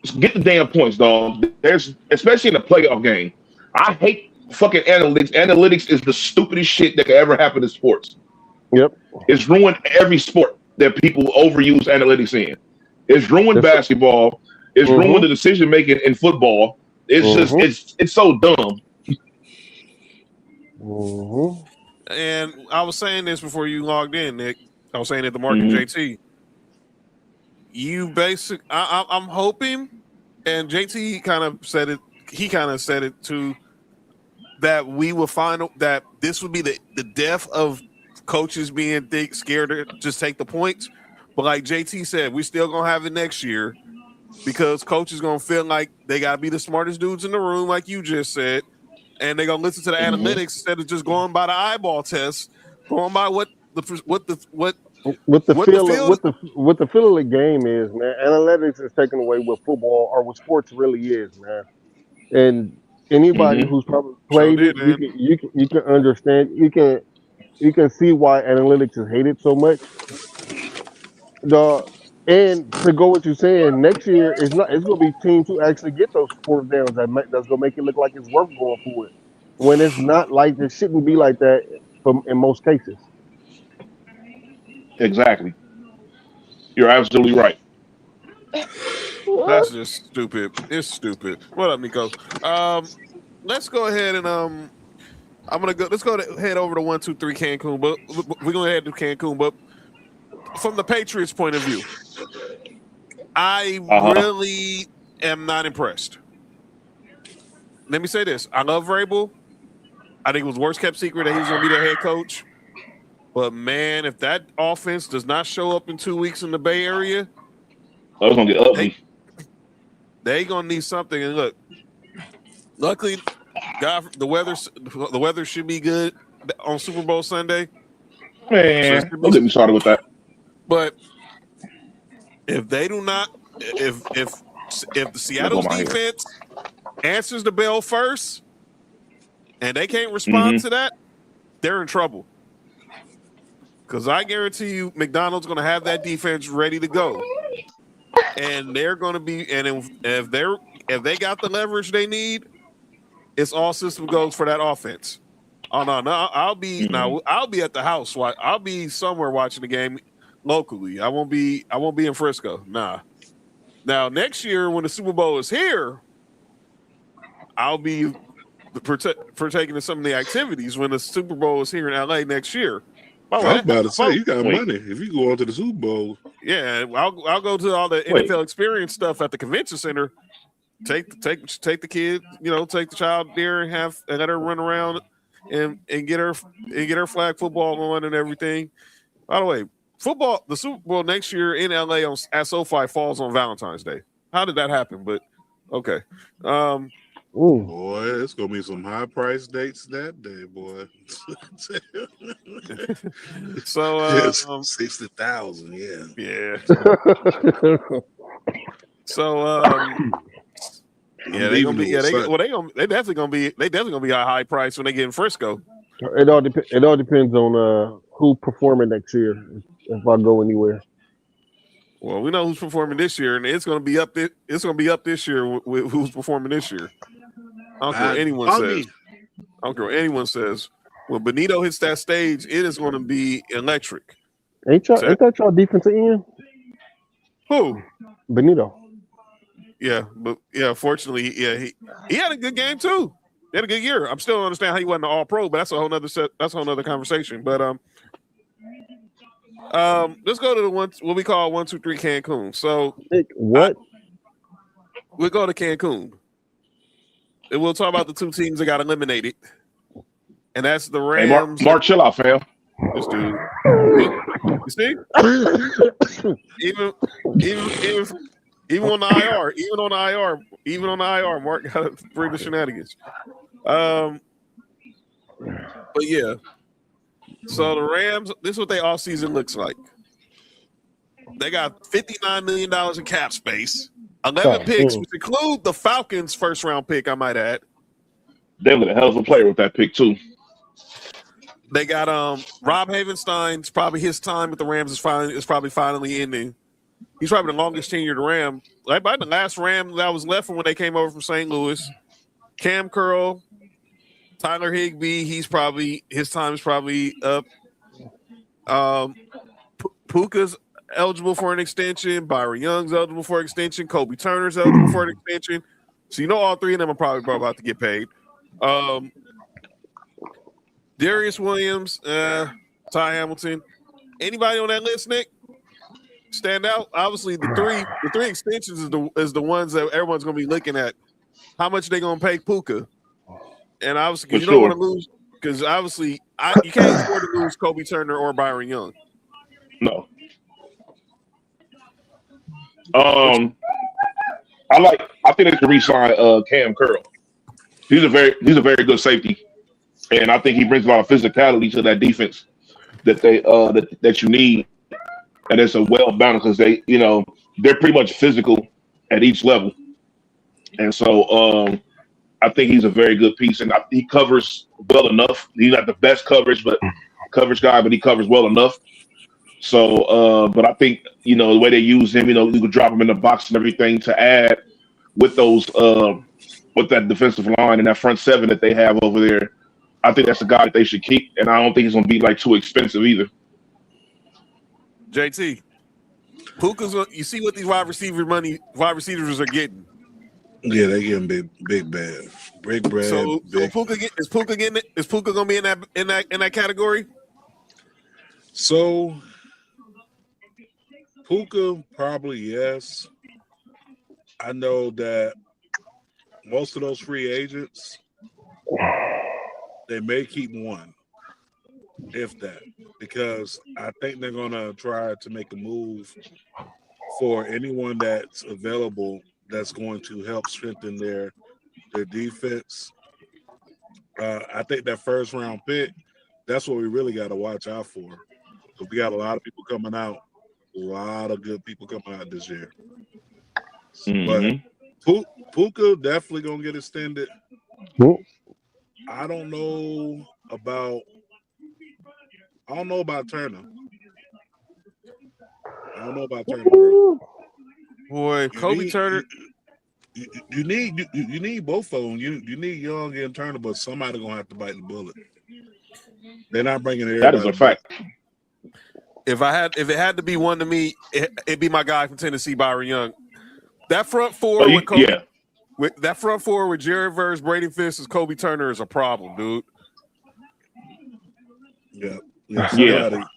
Just get the damn points, dog. There's especially in a playoff game. I hate fucking analytics. Analytics is the stupidest shit that could ever happen in sports. Yep. It's ruined every sport that people overuse analytics in. It's ruined basketball. It's ruined the decision making in football. It's just it's so dumb. And I was saying this before you logged in, Nick. I was saying it to Mark and JT. I'm hoping, and JT kind of said it. He kind of said it too. That we will find that this would be the death of coaches being scared to just take the points. But like JT said, we still gonna have it next year because coaches gonna feel like they gotta be the smartest dudes in the room, like you just said, and they're gonna listen to the analytics instead of just going by the eyeball test, going by what the feel of the game is, man. Analytics is taking away what football or what sports really is, man. And anybody who's probably played it, you can understand. You can see why analytics is hated so much. And to go what you're saying, next year it's gonna be teams who actually get those fourth downs that's gonna make it look like it's worth going for it. When it's not like it shouldn't be like that in most cases. Exactly. You're absolutely right. That's just stupid. It's stupid. What up, Nico? Let's go ahead and let's go head over to 123 Cancun, but we're gonna head to Cancun. But from the Patriots' point of view, I really am not impressed. Let me say this: I love Vrabel. I think it was worst kept secret that he was gonna be their head coach. But man, if that offense does not show up in 2 weeks in the Bay Area, it's gonna get ugly. They gonna need something. And look, luckily, God, the weather should be good on Super Bowl Sunday. Man, don't get me started with that. But if they do not, if the Seattle's defense answers the bell first, and they can't respond to that, they're in trouble. Because I guarantee you, McDonald's going to have that defense ready to go, and they're going to be. And if they got the leverage they need, it's all system goes for that offense. Oh no, I'll be at the house. I'll be somewhere watching the game locally. I won't be in Frisco. Nah. Now next year when the Super Bowl is here, I'll be partaking in some of the activities when the Super Bowl is here in LA next year. I was about to say, you got money if you go on to the Super Bowl. Yeah, I'll go to all the NFL experience stuff at the convention center. Take the kid, take the child there and let her run around and get her flag football on and everything. By the way, the Super Bowl next year in LA at SoFi falls on Valentine's Day. How did that happen? But okay. Boy, it's gonna be some high price dates that day, boy. So 60,000, yeah. So they definitely gonna be a high price when they get in Frisco. It all depends on who performing next year if I go anywhere. Well, we know who's performing this year, and it's gonna be up this year with who's performing this year. I don't care what anyone says. I don't care what anyone says. When Benito hits that stage, it is going to be electric. Ain't that y'all defensive end? Who? Benito. Yeah, but fortunately, he had a good game too. He had a good year. I'm still don't understand how he wasn't an All-Pro, but that's a whole nother conversation. But let's go to the what we call 123 Cancun. So what? We'll go to Cancun. And we'll talk about the two teams that got eliminated. And that's the Rams. Hey, Mark, chill out, fam. This dude. You see? Even on the IR, Mark got to bring the shenanigans. But yeah. So the Rams, this is what their offseason looks like. They got $59 million in cap space, 11 picks, which include the Falcons' first-round pick, I might add. They're a hell of a player with that pick, too. They got Rob Havenstein's probably his time with the Rams is probably finally ending. He's probably the longest tenured Ram. Like by the last Ram that was left from when they came over from St. Louis. Cam Curl, Tyler Higbee, his time is probably up. Puka's eligible for an extension. Byron Young's eligible for an extension. Kobe Turner's eligible for an extension. So you know all three of them are probably about to get paid. Darius Williams, Ty Hamilton. Anybody on that list, Nick? Stand out? Obviously, the three extensions is the ones that everyone's going to be looking at. How much they going to pay Puka? And obviously, because you don't want to lose, because obviously you can't afford to lose Kobe Turner or Byron Young. No. I think they should re-sign Cam Curl. He's a very good safety, and I think he brings a lot of physicality to that defense that they that you need, and it's a well balanced because they're pretty much physical at each level, and so I think he's a very good piece, and he covers well enough. He's not the best coverage guy, but he covers well enough. So, but I think the way they use him, you could drop him in the box and everything to add with those with that defensive line and that front seven that they have over there. I think that's a guy that they should keep, and I don't think he's going to be like too expensive either. JT, Puka's. You see what these wide receivers are getting. Yeah, they getting big bread. So is Puka going to be in that category? So Puka probably yes. I know that most of those free agents, they may keep one, if that, because I think they're gonna try to make a move for anyone that's available that's going to help strengthen their defense. I think that first round pick, that's what we really got to watch out for. Because we got a lot of people coming out, a lot of good people coming out this year. Mm-hmm. But Puka definitely gonna get extended. Cool. I don't know about Turner. Bro. Boy, Kobe Turner. You need both of them. You need Young and Turner, but somebody gonna have to bite the bullet. They're not bringing it. That is a fact. If it had to be one to me, it'd be my guy from Tennessee, Byron Young. That front four with Kobe, with Jared Verse, Brady Fisk, and Kobe Turner is a problem, dude. Yeah.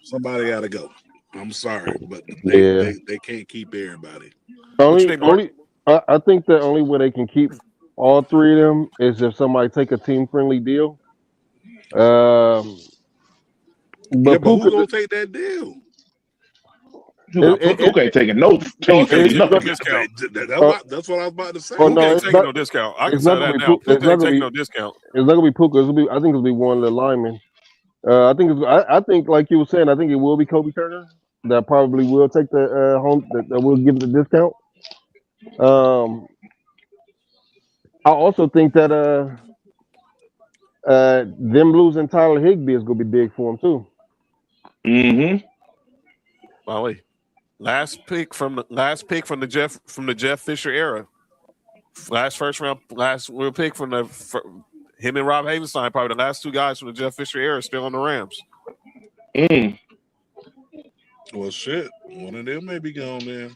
Somebody got to go. I'm sorry, but they can't keep everybody. I think the only way they can keep all three of them is if somebody take a team-friendly deal. But who's gonna take that deal? Puka ain't taking no team-friendly discount. That's what I was about to say. Puka ain't taking no discount. I can say that now. Puka ain't taking no discount. It's not gonna be Puka. I think it'll be one of the linemen. I think like you were saying, I think it will be Kobe Turner that probably will take the home that will give the discount. I also think that them losing Tyler Higbee is gonna be big for him too. Mm-hmm. Molly, last pick from the Jeff Fisher era. Last real pick from him and Rob Havenstein, probably the last two guys from the Jeff Fisher era, still on the Rams. Well, shit, one of them may be gone there.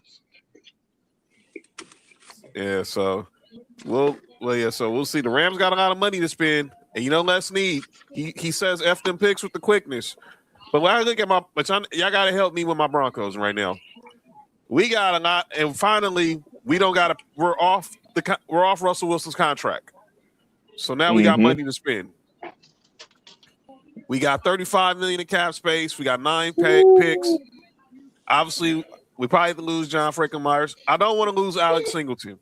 Yeah, so we'll see. The Rams got a lot of money to spend, and Les Snead, he says F them picks with the quickness. But when I look at y'all got to help me with my Broncos right now. We got a lot, and finally we're off Russell Wilson's contract. So now we got money to spend. We got $35 million in cap space. We got 9 picks. Obviously, we probably have to lose John Frankenmeyers. I don't want to lose Alex Singleton.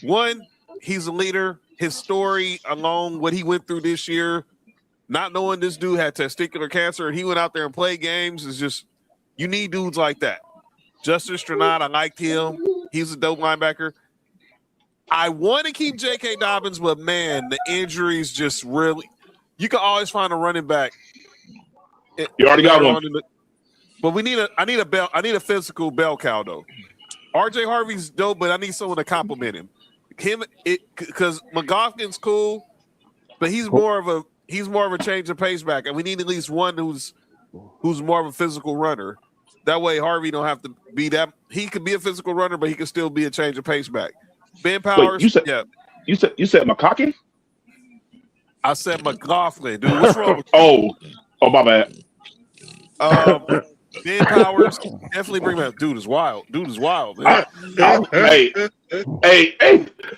One, he's a leader. His story alone, what he went through this year, not knowing this dude had testicular cancer and he went out there and played games is just, you need dudes like that. Justin Strenat, I liked him. He's a dope linebacker. I want to keep J.K. Dobbins, but man, the injuries just really. You can always find a running back. You already got one. But I need a physical bell cow though. R.J. Harvey's dope, but I need someone to compliment him. Because McGofflin's cool, but he's more of a change of pace back, and we need at least one who's more of a physical runner. That way, Harvey don't have to be that. He could be a physical runner, but he could still be a change of pace back. Ben Powers, you said McCockey? I said McLaughlin, dude. What's wrong with you? Oh, my bad. Ben Powers, definitely bring him up. Dude is wild, man. Hey,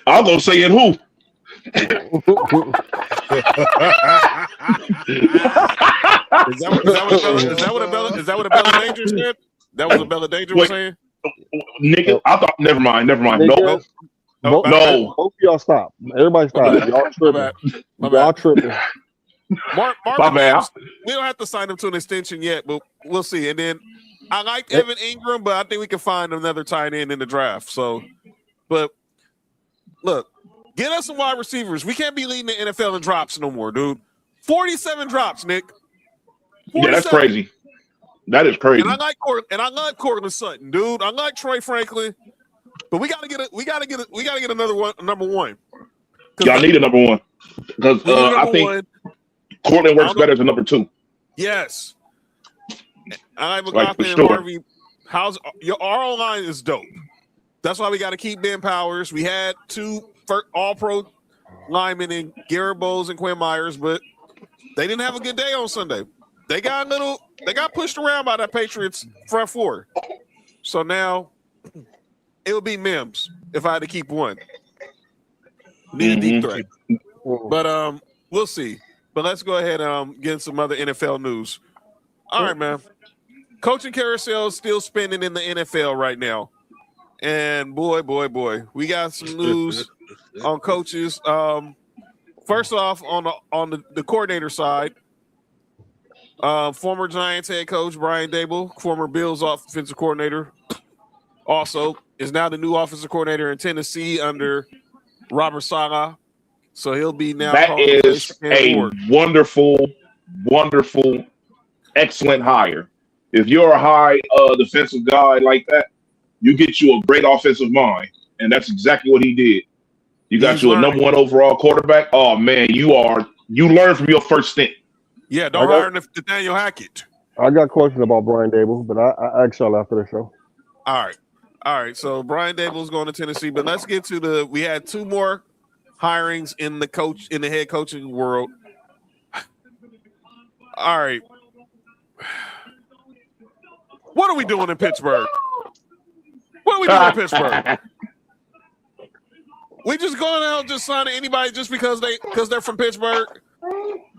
I'm gonna say it. Who? Is that what a Bella Danger said? That was a Bella Danger was saying? Nigga, I thought. Never mind. Nigga, No. Both of y'all stop. Everybody stop. Y'all tripping. Y'all tripping. Mark My bad. we don't have to sign him to an extension yet, but we'll see. And then I like Evan Ingram, but I think we can find another tight end in the draft. So, but look, get us some wide receivers. We can't be leading the NFL in drops no more, dude. 47 drops, Nick. 47. Yeah, that's crazy. That is crazy. And I like Cortland Sutton, dude. I like Troy Franklin, but we gotta get another one, number one. Y'all need a number one because I think Cortland works better than number two. Yes, I like Like, McLaughlin for and sure. Harvey. Our O-line is dope. That's why we got to keep Ben Powers. We had two all-pro linemen in Garrett Bowles and Quinn Myers, but they didn't have a good day on Sunday. They got pushed around by that Patriots front four. So now it would be Mims if I had to keep one. Need a deep threat. But we'll see. But let's go ahead and get some other NFL news. All right, man. Coaching Carousel is still spinning in the NFL right now. And boy, we got some news on coaches. First off, on the coordinator side, former Giants head coach Brian Dable, former Bills offensive coordinator, also is now the new offensive coordinator in Tennessee under Robert Saleh. So he'll be now. That is a wonderful, excellent hire. If you're a high defensive guy like that, you get you a great offensive mind, and that's exactly what he did. You got a number one overall quarterback. Oh man, you learn from your first stint. Yeah, don't hire Nathaniel Hackett. I got a question about Brian Dable, but I ask y'all after the show. All right. So Brian Dable's going to Tennessee, but let's get to we had two more hirings in the head coaching world. All right. What are we doing in Pittsburgh? We just going out just signing anybody just because they're from Pittsburgh?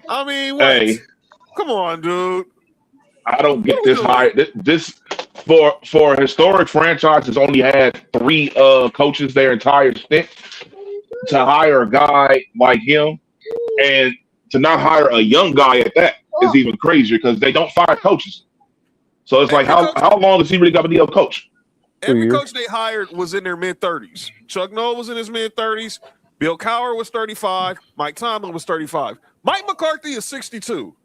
I mean, what? Hey, come on, dude. I don't get this hire. This for a historic franchise has only had 3 coaches their entire stint. To hire a guy like him and to not hire a young guy at that is even crazier because they don't fire coaches. So it's like, how long is he really got to be a coach? Every coach they hired was in their mid-30s. Chuck Noll was in his mid-30s. Bill Cowher was 35. Mike Tomlin was 35. Mike McCarthy is 62.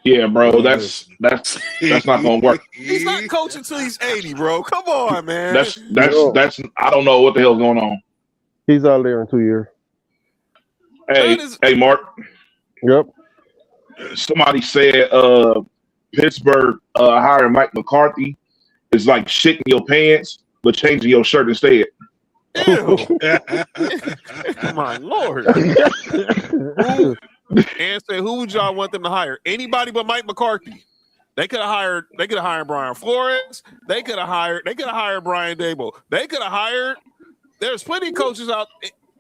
Yeah, bro, that's not gonna work. He's not coaching until he's 80, bro. Come on, man. That's I don't know what the hell's going on. He's out there in 2 years. Hey, Mark. Yep. Somebody said Pittsburgh hiring Mike McCarthy is like shitting your pants but changing your shirt instead. Ew. My Lord. And said, who would y'all want them to hire? Anybody but Mike McCarthy. They could have hired Brian Flores. They could have hired Brian Dable. They could have hired. There's plenty of coaches out.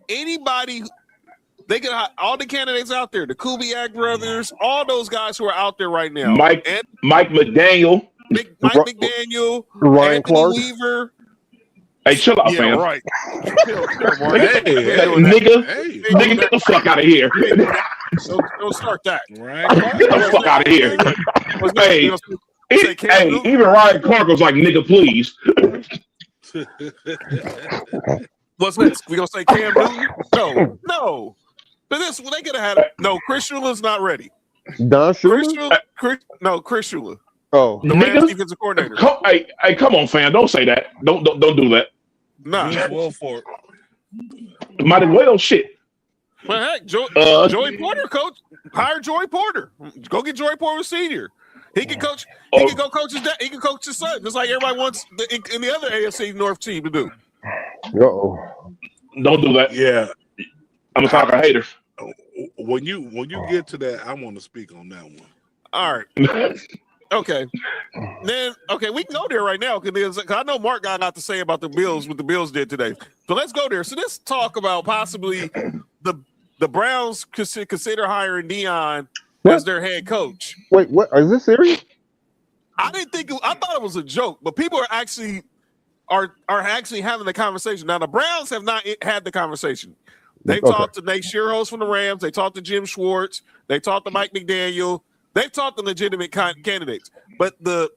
Anybody, they could have all the candidates out there. The Kubiak brothers, all those guys who are out there right now. Mike McDaniel, Mike McDaniel, Ryan Anthony Clark. Weaver. Hey, chill out, Yeah, fam. right. Nigga, get the fuck out of here. Don't start that. Right? Get the fuck out of here. Hey, even Ryan Clark was like, nigga, please. What's next? We gonna say Cam Newton? No. But this they could have had no. Chris Shula's not ready. Don Shula? Chris Shula. Oh, The Rams defensive coordinator. Hey, come on, fam. Don't say that. Don't do that. Nah. Well for it. Might as well shit. Well, heck, Joey Porter, coach. Hire Joey Porter. Go get Joey Porter Senior. He can coach. He can go coach his dad. He can coach his son, just like everybody wants in the other AFC North team to do. Don't do that. Yeah, I'm a talker hater. When you get to that, I want to speak on that one. All right. Okay. Then we can go there right now because I know Mark got a lot to say about the Bills, what the Bills did today. So let's go there. So let's talk about possibly the Browns consider hiring Dion as their head coach. Wait, what? Is this serious? I thought it was a joke, but people are actually having the conversation. Now the Browns have not had the conversation. They talked to Nate Shearhouse from the Rams. They talked to Jim Schwartz. They talked to Mike McDaniel. They've talked to legitimate candidates, but the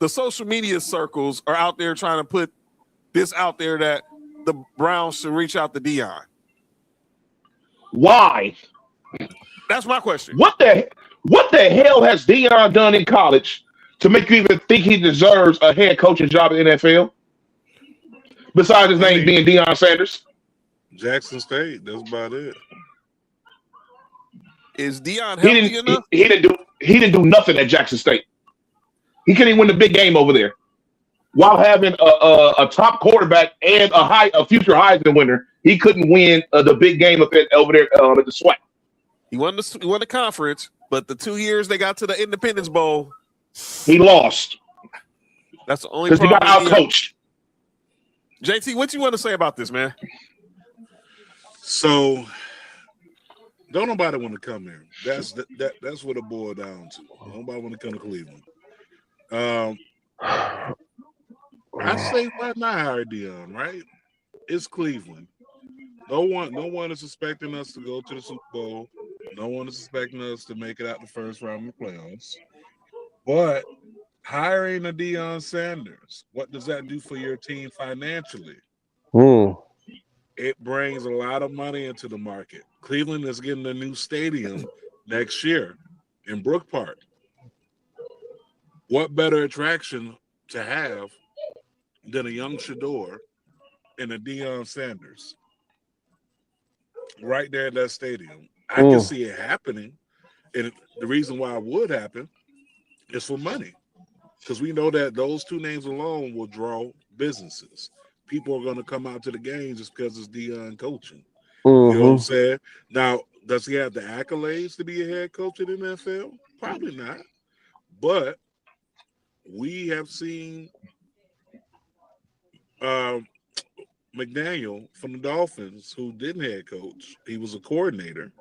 social media circles are out there trying to put this out there that the Browns should reach out to Dion. Why? That's my question. What the hell has Dion done in college to make you even think he deserves a head coaching job in the NFL? Besides his name being Deion Sanders? Jackson State. That's about it. Is Dion healthy enough? He didn't do nothing at Jackson State. He couldn't even win the big game over there, while having a top quarterback and a future Heisman winner. He couldn't win the big game over there at the SWAC. He won the conference, but the 2 years they got to the Independence Bowl, he lost. That's the only because he got outcoached. JT, what you want to say about this, man? So, don't nobody want to come here. That's what it boiled down to. Nobody want to come to Cleveland. I say why not hire Dion, right? It's Cleveland. No one is expecting us to go to the Super Bowl. No one is expecting us to make it out the first round of the playoffs. But hiring a Deion Sanders, what does that do for your team financially? It brings a lot of money into the market. Cleveland is getting a new stadium next year in Brook Park. What better attraction to have than a young Shador and a Deion Sanders right there at that stadium? I can see it happening, and the reason why it would happen is for money, because we know that those two names alone will draw businesses. People are going to come out to the games just because it's Deion coaching. You know what I'm saying? Now, does he have the accolades to be a head coach in the NFL? Probably not. But we have seen McDaniel from the Dolphins, who didn't head coach. He was a coordinator.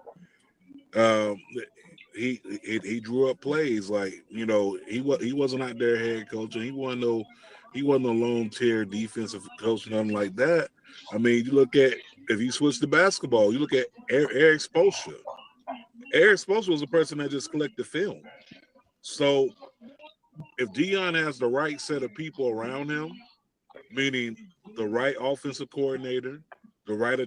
He drew up plays like, you know, he wasn't out there head coach, and he wasn't a lone tier defensive coach, nothing like that. I mean, you look at, if you switch to basketball, you look at Eric Spoelstra. Eric Spoelstra was a person that just collected film. So if Deion has the right set of people around him, meaning the right offensive coordinator, the right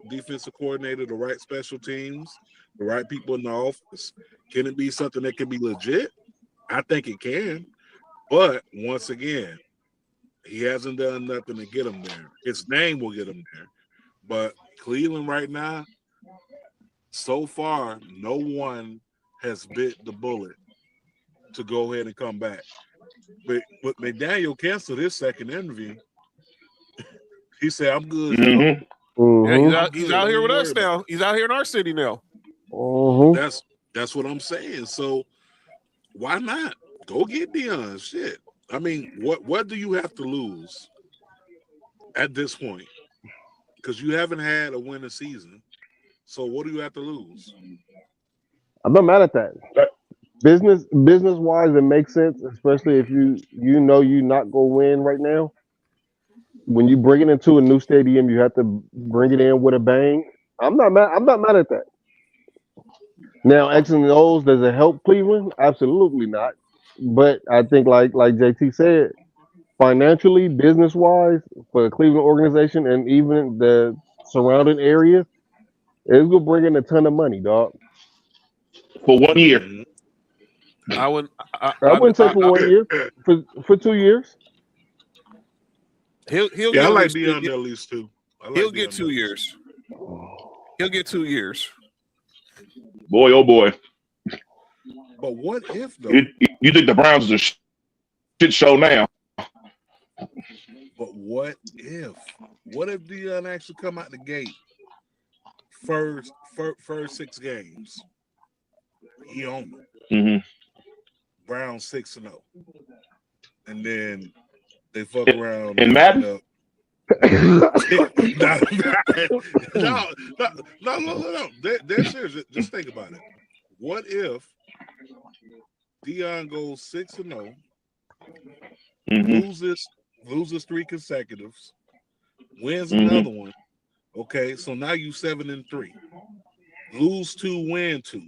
defensive coordinator, the right special teams, the right people in the office, can it be something that can be legit? I think it can. But once again, he hasn't done nothing to get him there. His name will get him there. But Cleveland right now, so far, no one has bit the bullet to go ahead and come back. But McDaniel canceled his second interview. He said, "I'm good." Yeah, he's out here with us now. He's out here in our city now. That's what I'm saying. So why not go get Deion? Shit. I mean, what do you have to lose at this point? Because you haven't had a winning season. So what do you have to lose? I'm not mad at that. Business wise, it makes sense, especially if you know you're not gonna win right now. When you bring it into a new stadium, you have to bring it in with a bang. I'm not mad at that. Now, X and O's, does it help Cleveland? Absolutely not. But I think, like JT said, financially, business wise, for the Cleveland organization and even the surrounding areas, it's gonna bring in a ton of money, dog. For 1 year. Mhm. I wouldn't. I wouldn't say for 1 year, for 2 years. He'll Yeah, I get like Deion at least too. He'll get 2 years. He'll get 2 years. Boy, oh boy. But what if though? You think the Browns is a shit show now? But what if? What if Deion actually come out the gate first 6 games? He on it. Mm-hmm. Browns 6-0, and then they fuck around in Madden. No. They're serious. Just think about it. What if Deion goes 6-0, loses 3 consecutives, wins another one? Okay, so now you 7-3. Lose 2, win 2.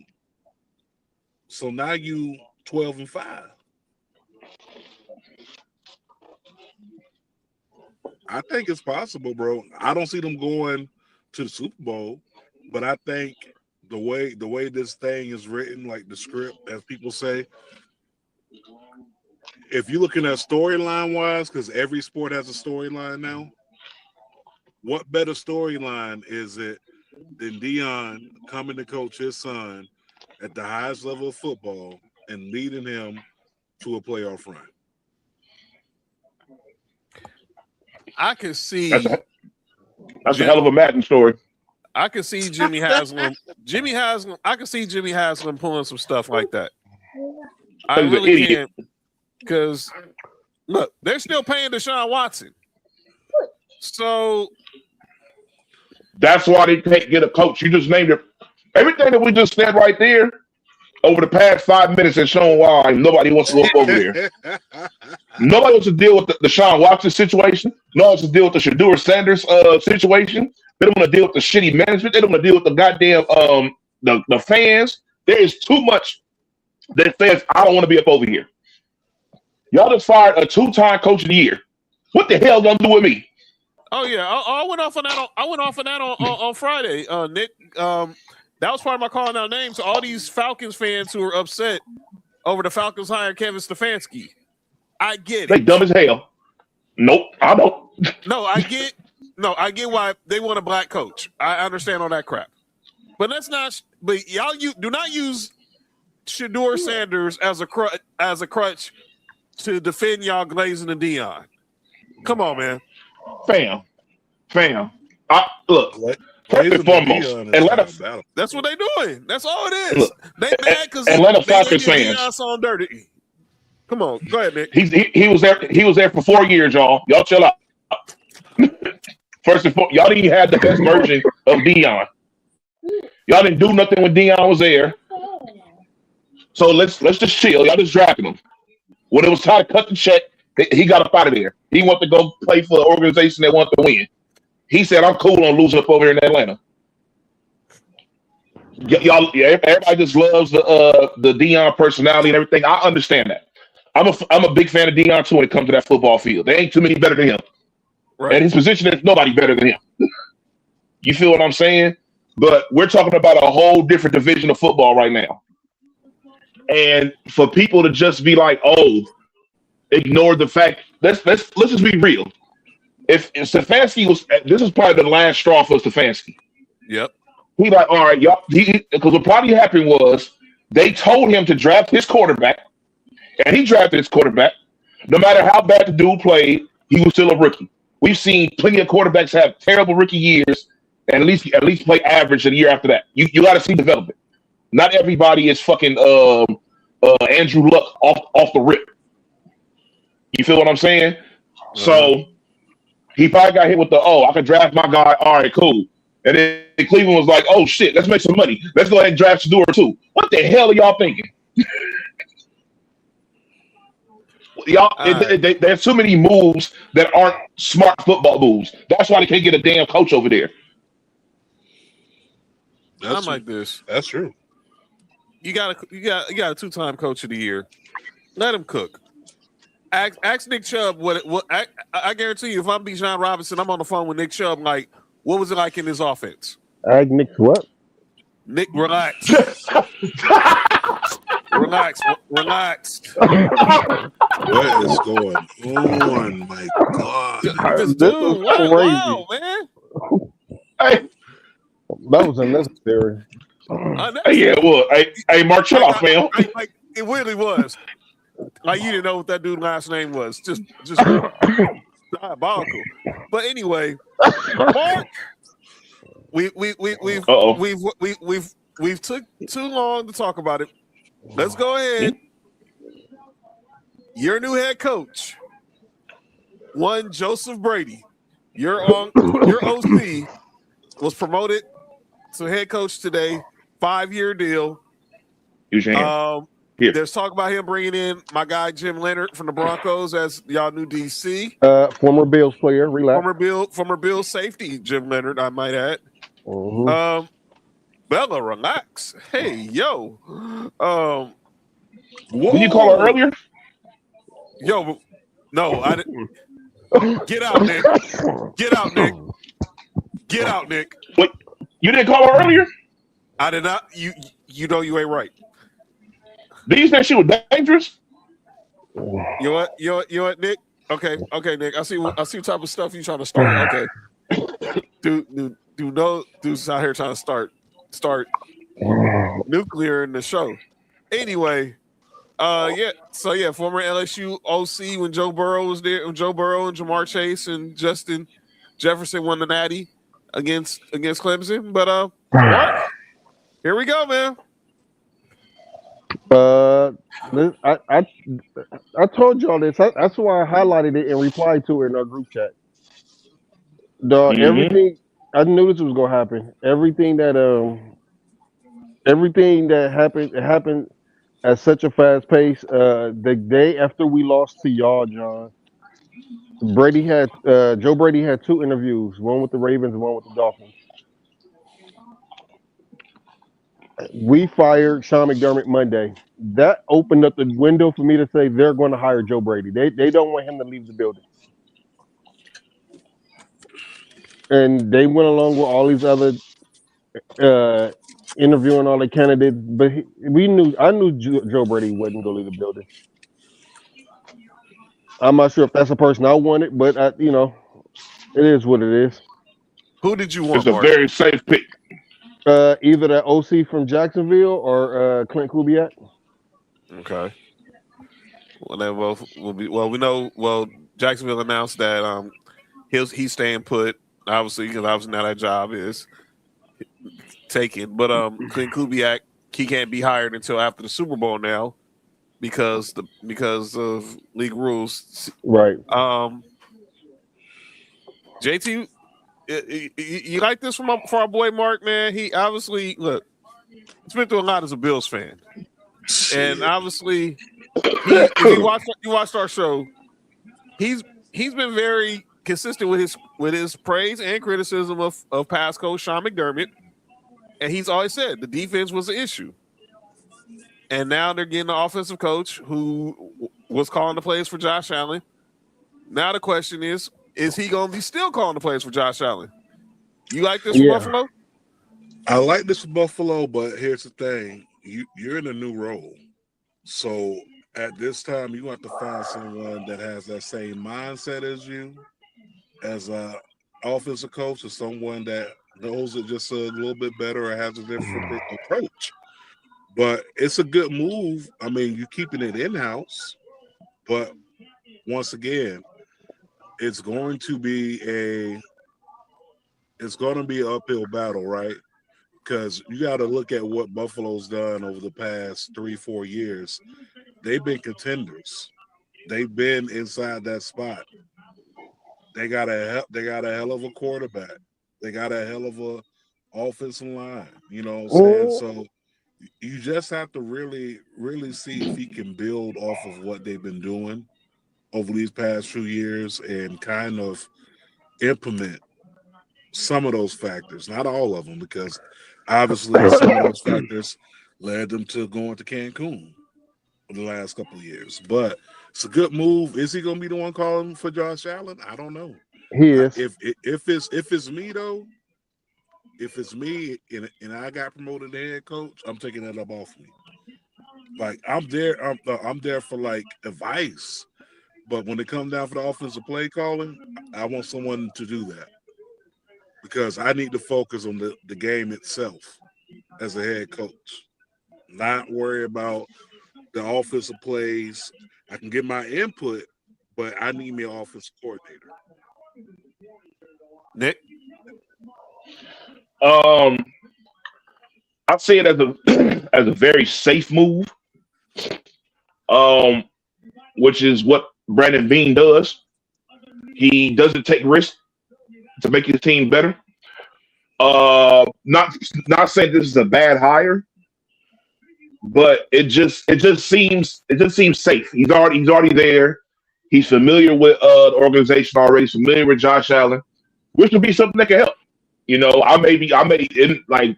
So now you 12-5. I think it's possible, bro. I don't see them going to the Super Bowl, but I think the way this thing is written, like the script, as people say, if you're looking at storyline wise, because every sport has a storyline now, what better storyline is it than Deion coming to coach his son at the highest level of football and leading him to a playoff run? I can see that's a hell of a Madden story. I can see Jimmy Haslam. I can see Jimmy Haslam pulling some stuff like that. I He's really an idiot. can. Because look, they're still paying Deshaun Watson. So that's why they can't get a coach. You just named it. Everything that we just said right there over the past 5 minutes has shown why nobody wants to look over there. Nobody wants to deal with the Deshaun Watson situation. Nobody wants to deal with the Shedeur Sanders situation. They don't want to deal with the shitty management. They don't want to deal with the goddamn the fans. There is too much that says I don't want to be up over here. Y'all just fired a 2-time coach of the year. What the hell gonna do with me? oh yeah, I went off on that on Friday, Nick. That was part of my calling out names to all these Falcons fans who are upset over the Falcons hiring Kevin Stefanski. I get it. They dumb as hell. Nope, I don't. I get why they want a black coach. I understand all that crap. But let's not. But y'all, you do not use Shedeur Sanders as a crutch to defend y'all Glazing and Deion. Come on, man. Fam. Look. First and foremost, Atlanta. That's what they doing. That's all it is. Look, they mad because Atlanta Falcons fans. Deion on dirty. Come on, go ahead, Nick. He was there. He was there for 4 years, y'all. Y'all chill out. First and foremost, y'all didn't have the best version of Deion. Y'all didn't do nothing when Deion was there. So let's just chill. Y'all just drafting him. When it was time to cut the check, he got up out of there. He wanted to go play for the organization that wanted to win. He said, "I'm cool on losing up over here in Atlanta." Everybody just loves the Deion personality and everything. I understand that. I'm a big fan of Deion too when it comes to that football field. There ain't too many better than him. Right. And his position is nobody better than him. You feel what I'm saying? But we're talking about a whole different division of football right now. And for people to just be like, "Oh, ignore the fact." Let's just be real. If Stefanski this is probably the last straw for Stefanski. Yep. He like, all right, y'all. Because what probably happened was they told him to draft his quarterback, and he drafted his quarterback. No matter how bad the dude played, he was still a rookie. We've seen plenty of quarterbacks have terrible rookie years, and at least play average the year after that. You got to see development. Not everybody is fucking Andrew Luck off the rip. You feel what I'm saying? So he probably got hit with I can draft my guy. All right, cool. And then Cleveland was like, "Oh shit, let's make some money. Let's go ahead and draft Shedeur too." What the hell are y'all thinking? There's too many moves that aren't smart football moves. That's why they can't get a damn coach over there. I'm like this. That's true. you got a 2-time coach of the year. Let him cook. Ask Nick Chubb what I guarantee you, if I'm Bijan Robinson, I'm on the phone with Nick Chubb. Like, what was it like in his offense? Nick what? Nick, relax. Relax. What is going on? My God. This This dude, was wow, crazy. man. Hey, That was unnecessary. yeah, well, hey, Mark, chill off, man. Like, it really was. Like, you didn't know what that dude's last name was. Just diabolical. But anyway, Mark, we've took too long to talk about it. Let's go ahead. Your new head coach, one Joseph Brady. Your OC was promoted to head coach today. 5-year deal. Use your hand. Here. There's talk about him bringing in my guy Jim Leonard from the Broncos as y'all new DC. Former Bills player, relax. Former Bills safety Jim Leonard, I might add. Mm-hmm. Bella, relax. Hey, yo. Did you call her earlier? Yo, no, I didn't. Get out, Nick. Get out, Nick. Get out, Nick. Wait, you didn't call her earlier? I did not. You know you ain't right. Did you say she was dangerous? You know what, Nick? Okay, Nick. I see what type of stuff you trying to start. Okay. Dude's out here trying to start nuclear in the show. Anyway, former LSU OC when Joe Burrow was there, when Joe Burrow and Jamar Chase and Justin Jefferson won the Natty against Clemson. But Mark, here we go, man. I told y'all this. That's why I highlighted it and replied to it in our group chat. Everything I knew this was gonna happen. Everything that happened, it happened at such a fast pace. The day after we lost to y'all, John, Joe Brady had 2 interviews, one with the Ravens and one with the Dolphins. We fired Sean McDermott Monday. That opened up the window for me to say they're going to hire Joe Brady. They don't want him to leave the building. And they went along with all these other interviewing all the candidates, but I knew Joe Brady wasn't going to leave the building. I'm not sure if that's a person I wanted, but it is what it is. Who did you want? It's a Mark? very safe pick. Either the OC from Jacksonville or Clint Kubiak. Okay. Well, they both will be. Well, we know. Well, Jacksonville announced that he's staying put. Obviously, because now that job is taken. But Clint Kubiak, he can't be hired until after the Super Bowl now, because of league rules. Right. JT, you like this for our boy Mark, man? He obviously he's been through a lot as a Bills fan. And obviously, if you watched our show, he's been very consistent with his praise and criticism of past coach Sean McDermott, and he's always said the defense was an issue. And now they're getting the offensive coach who was calling the plays for Josh Allen. Now the question is he going to be still calling the plays for Josh Allen? You like this for Buffalo? I like this for Buffalo, but here's the thing. You're in a new role. So at this time, you have to find someone that has that same mindset as you, as an offensive coach, or someone that knows it just a little bit better or has a different approach. But it's a good move. I mean, you're keeping it in-house, but once again, it's going to be an uphill battle, right? Because you got to look at what Buffalo's done over the past 3-4 years. They've been contenders. They've been inside that spot. They got a hell of a quarterback. They got a hell of a offensive line. You know what I'm saying? So you just have to really, really see if he can build off of what they've been doing over these past few years and kind of implement some of those factors, not all of them, because obviously some of those factors led them to going to Cancun for the last couple of years. But it's a good move. Is he going to be the one calling for Josh Allen? I don't know. He is. If it's me though, if it's me and I got promoted to head coach, I'm taking that up off me. Like I'm there for like advice, but when it comes down for the offensive play calling, I want someone to do that because I need to focus on the game itself as a head coach, not worry about the offensive plays. I can get my input, but I need me an offensive coordinator. Nick? I see it as a very safe move. Which is what Brandon Beane does. He doesn't take risks to make his team better. Not saying this is a bad hire, but it just seems safe. He's already there. He's familiar with the organization already. He's familiar with Josh Allen, which would be something that can help. You know, I may like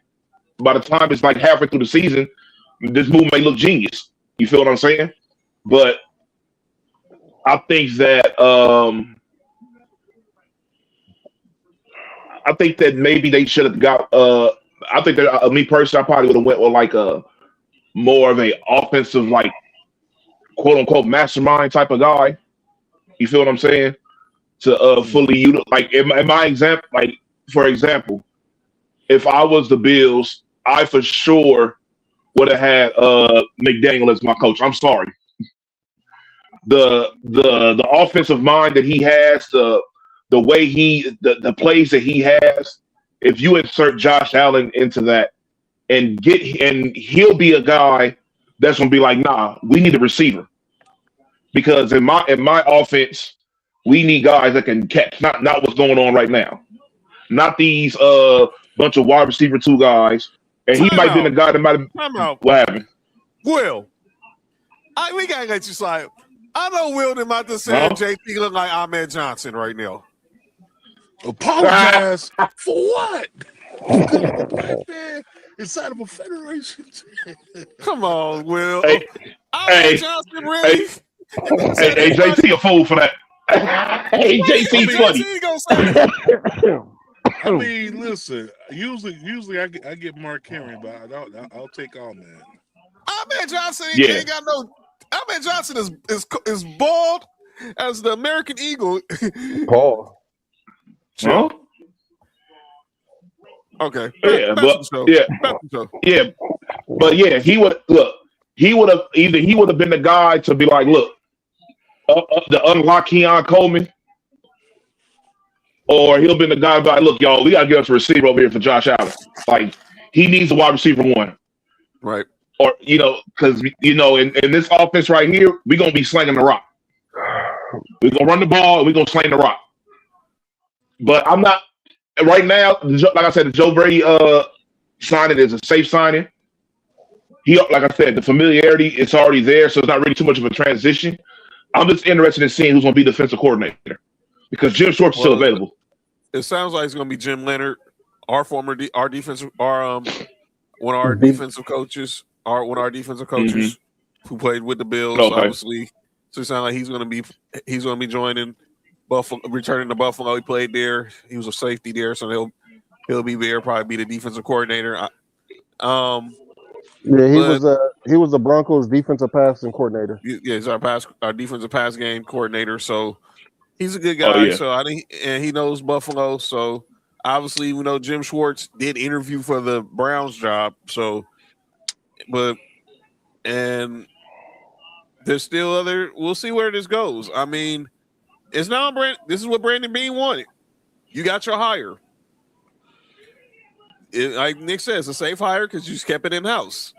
by the time it's like halfway through the season, this move may look genius. You feel what I'm saying? But I think that maybe they should have got. I think that me personally, I probably would have went with like a more of a offensive, like quote unquote mastermind type of guy. You feel what I'm saying? To fully utilize, like in my example, like for example, if I was the Bills, I for sure would have had McDaniel as my coach. I'm sorry. The offensive mind that he has, the way the plays that he has, if you insert Josh Allen into that and he'll be a guy that's gonna be like, nah, we need a receiver. Because in my offense, we need guys that can catch, not what's going on right now. Not these bunch of wide receiver 2 guys. And he might be the guy that might have what happened. Will. We gotta let you slide. I know Will did about to say JT look like Ahmed Johnson right now. Apologize for what? Black man inside of a federation. Come on, Will. Hey, Ahmed Johnson, really? Hey, JT a fool for that. Hey, JT funny. I mean, listen. Usually I get Mark Henry, but I'll take all man. Ahmed Johnson ain't got no. Ahmed Johnson is bald as the American Eagle. Paul. Huh? Okay. But he would have been the guy to be like, look, to unlock Keon Coleman, or he'll be the guy to be like, look, y'all, we gotta get us a receiver over here for Josh Allen. Like he needs a wide receiver 1, right? Or because in this offense right here, we're gonna be slinging the rock. We're gonna run the ball and we're gonna sling the rock. But I'm not right now. Like I said, the Joe Brady signing is a safe signing. Like I said, the familiarity is already there, so it's not really too much of a transition. I'm just interested in seeing who's going to be defensive coordinator because Jim Schwartz is still available. It sounds like it's going to be Jim Leonard, one of our defensive coaches, who played with the Bills, obviously. So it sounds like he's going to be joining Buffalo, returning to Buffalo. He played there. He was a safety there, so he'll be there. Probably be the defensive coordinator. He was the Broncos defensive passing coordinator. Yeah, he's our defensive pass game coordinator. So he's a good guy. So and he knows Buffalo. So obviously, we know Jim Schwartz did interview for the Browns job. So, and there's still other. We'll see where this goes. I mean, it's now this is what Brandon Beane wanted. You got your hire. Like Nick says, a safe hire because you just kept it in house.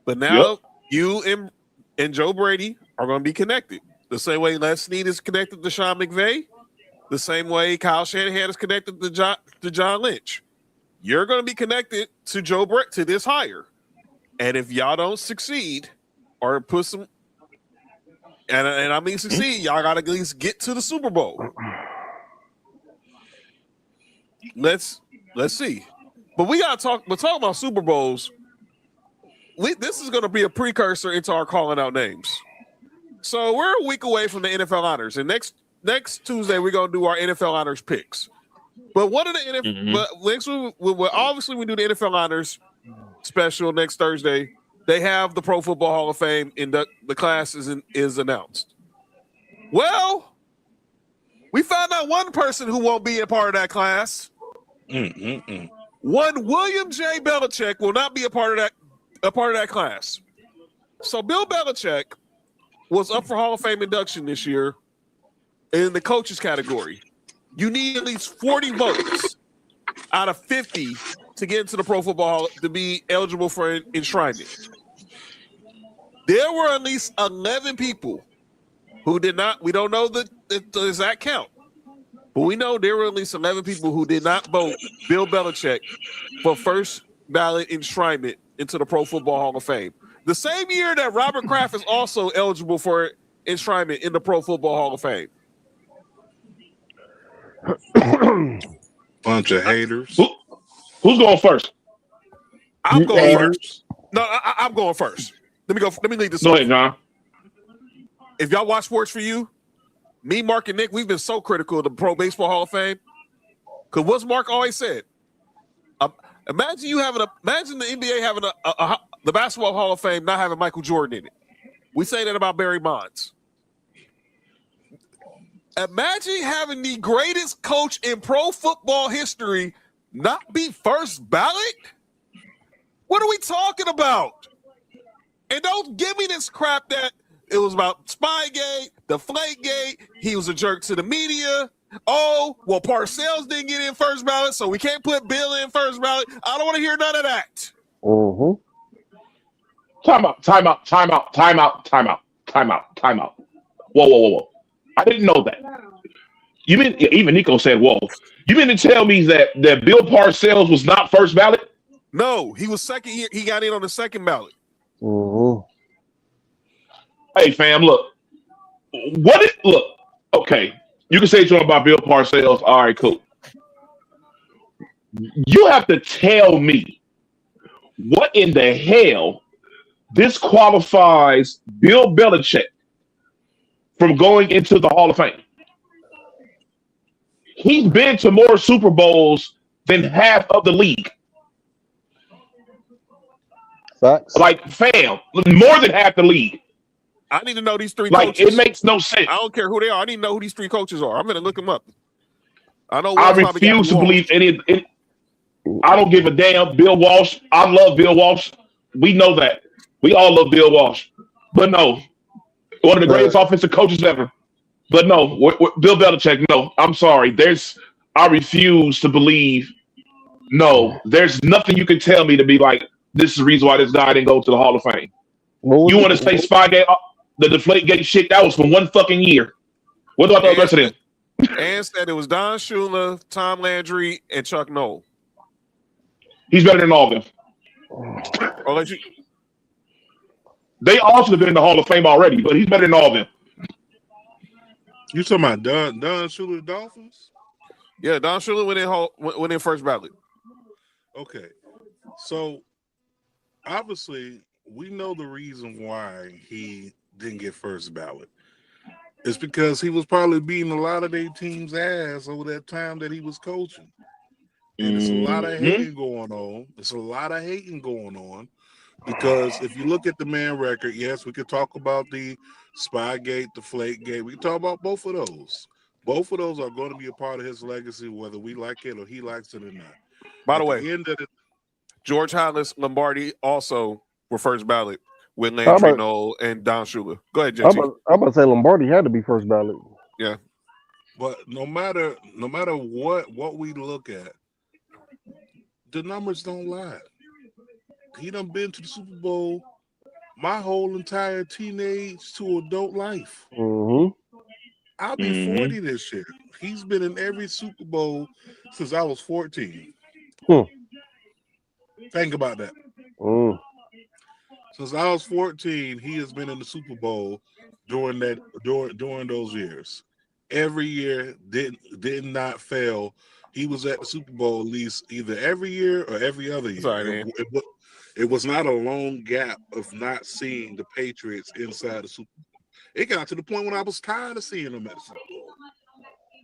But now you and Joe Brady are going to be connected the same way Les Snead is connected to Sean McVay, the same way Kyle Shanahan is connected to John Lynch. You're going to be connected to Joe Brady to this hire, and if y'all don't succeed or put some, and I mean succeed, y'all got to at least get to the Super Bowl. Let's see. But we gotta talk. But talking about Super Bowls, this is going to be a precursor into our calling out names. So we're a week away from the NFL honors, and next Tuesday we're going to do our NFL honors picks. But one of the NFL, but next obviously we do the NFL honors special next Thursday. They have the Pro Football Hall of Fame the class is announced. Well, we found out one person who won't be a part of that class. One William J. Belichick will not be a part of that class. So Bill Belichick was up for Hall of Fame induction this year in the coaches category. You need at least 40 votes out of 50 to get into the Pro Football Hall to be eligible for enshrinement. There were at least 11 people who did not. We don't know the exact count, but we know there were at least 11 people who did not vote Bill Belichick for first ballot enshrinement into the Pro Football Hall of Fame. The same year that Robert Kraft is also eligible for enshrinement in the Pro Football Hall of Fame. Bunch of haters. Who's going first? I'm going first. No, I'm going first. Let me lead this. Go ahead, John. If y'all watch Sports4U, me, Mark, and Nick, we've been so critical of the Pro Baseball Hall of Fame. Because what's Mark always said? Imagine the NBA having the Basketball Hall of Fame not having Michael Jordan in it. We say that about Barry Bonds. Imagine having the greatest coach in pro football history not be first ballot? What are we talking about? And don't give me this crap that it was about Spygate, Deflategate, he was a jerk to the media. Oh, well, Parcells didn't get in first ballot, so we can't put Bill in first ballot. I don't want to hear none of that. Time out. Whoa. I didn't know that. You mean, even Nico said, whoa. You mean to tell me that Bill Parcells was not first ballot? No, he was second year. He got in on the second ballot. Hey, fam, look. Okay. You can say something about Bill Parcells. All right, cool. You have to tell me what in the hell disqualifies Bill Belichick from going into the Hall of Fame. He's been to more Super Bowls than half of the league. Facts. Like, fam, more than half the league. I need to know these three coaches. It makes no sense. I don't care who they are. I need to know who these three coaches are. I'm going to look them up. I refuse to believe any. I don't give a damn. Bill Walsh. I love Bill Walsh. We know that. We all love Bill Walsh. But no, one of the greatest offensive coaches ever. But no, Bill Belichick. No, I'm sorry. I refuse to believe. No, there's nothing you can tell me to be like, this is the reason why this guy didn't go to the Hall of Fame. You want to say Spygate, the Deflategate shit? That was for one fucking year. What do I know the rest of them? And said it was Don Shula, Tom Landry, and Chuck Noll. He's better than all of them. They all should have been in the Hall of Fame already, but he's better than all of them. You talking about Don Shula Dolphins? Yeah, Don Shula went in first ballot. Okay, so obviously we know the reason why he didn't get first ballot. It's because he was probably beating a lot of their team's ass over that time that he was coaching. And it's a lot of hating going on. Because if you look at the man record, yes, we could talk about the Spygate, the Deflategate. We can talk about both of those. Both of those are going to be a part of his legacy, whether we like it or he likes it or not. By the way, George Hollis, Lombardi also were first ballot with Landry Noel and Don Shula. Go ahead, JT. I'm about to say Lombardi had to be first ballot. Yeah. But no matter what we look at, the numbers don't lie. He done been to the Super Bowl my whole entire teenage to adult life. I'll be 40 this year. He's been in every Super Bowl since I was 14. Think about that. Since I was 14, he has been in the Super Bowl during those years. Every year did not fail. He was at the Super Bowl at least either every year or every other year. Sorry, man. It was not a long gap of not seeing the Patriots inside the Super Bowl. It got to the point when I was tired of seeing them at the Super Bowl.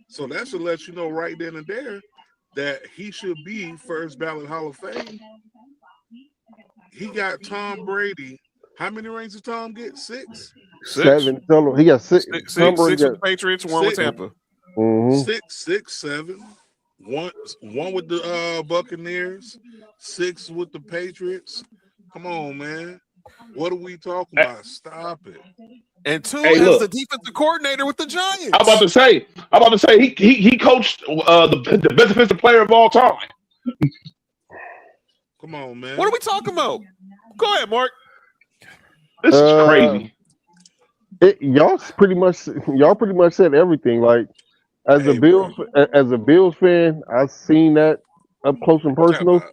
So that should let you know right then and there that he should be first ballot Hall of Fame. He got Tom Brady. How many rings did Tom get? 6? 7. Total. He got 6. Six with the Patriots, 1 with Tampa. Mm-hmm. 6, 7. One with the Buccaneers, 6 with the Patriots. Come on, man. What are we talking about? Stop it. And 2 as the defensive coordinator with the Giants. I'm about to say he coached the best defensive player of all time. Come on, man. What are we talking about? Go ahead, Mark. This is crazy. Y'all pretty much said everything. Like as a Bills fan, I've seen that up close and personal.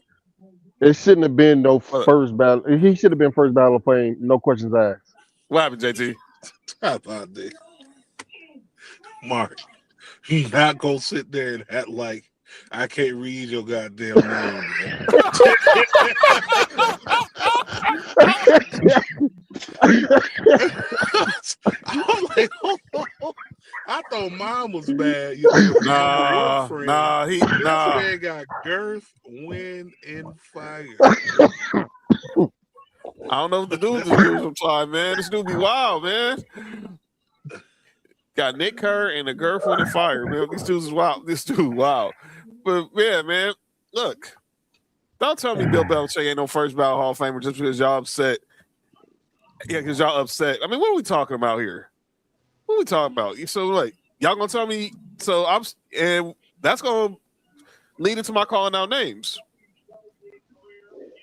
It shouldn't have been no first battle. He should have been first battle of fame. No questions asked. What happened, JT? How about that? Mark, you not gonna sit there and act like I can't read your goddamn name, man. I'm like, I thought mine was bad. Nah. That man got girth, wind, and fire. I don't know what to do with this dude sometime, man. This dude be wild, man. Got Nick Kerr and a girth, wind, and fire, man. These dudes is wild. This dude wild. But yeah, man, look. Don't tell me Bill Belichick ain't no first ballot Hall of Famer just because y'all upset. Yeah, because y'all upset. I mean, what are we talking about here? What are we talking about? So, like, y'all gonna tell me? So and that's gonna lead into my calling out names.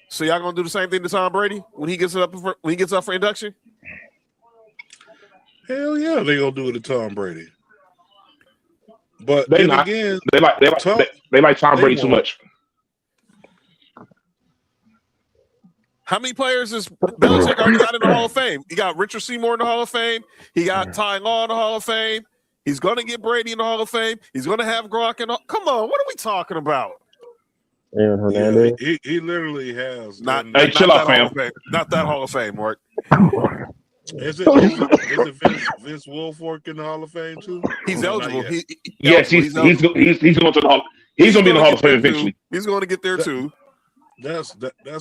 So y'all gonna do the same thing to Tom Brady when he gets up for induction? Hell yeah, they gonna do it to Tom Brady. But they like Tom Brady too much. How many players has Belichick already got in the Hall of Fame? He got Richard Seymour in the Hall of Fame. He got Ty Law in the Hall of Fame. He's going to get Brady in the Hall of Fame. He's going to have Gronk in the – come on, what are we talking about? Aaron Hernandez. Yeah, he literally has. Chill out, fam. Not that Hall of Fame, Mark. Is it Vince Wilfork in the Hall of Fame too? He's eligible. Yes, he's going to the Hall. He's going to be in the Hall of Fame eventually. He's going to get there too. That's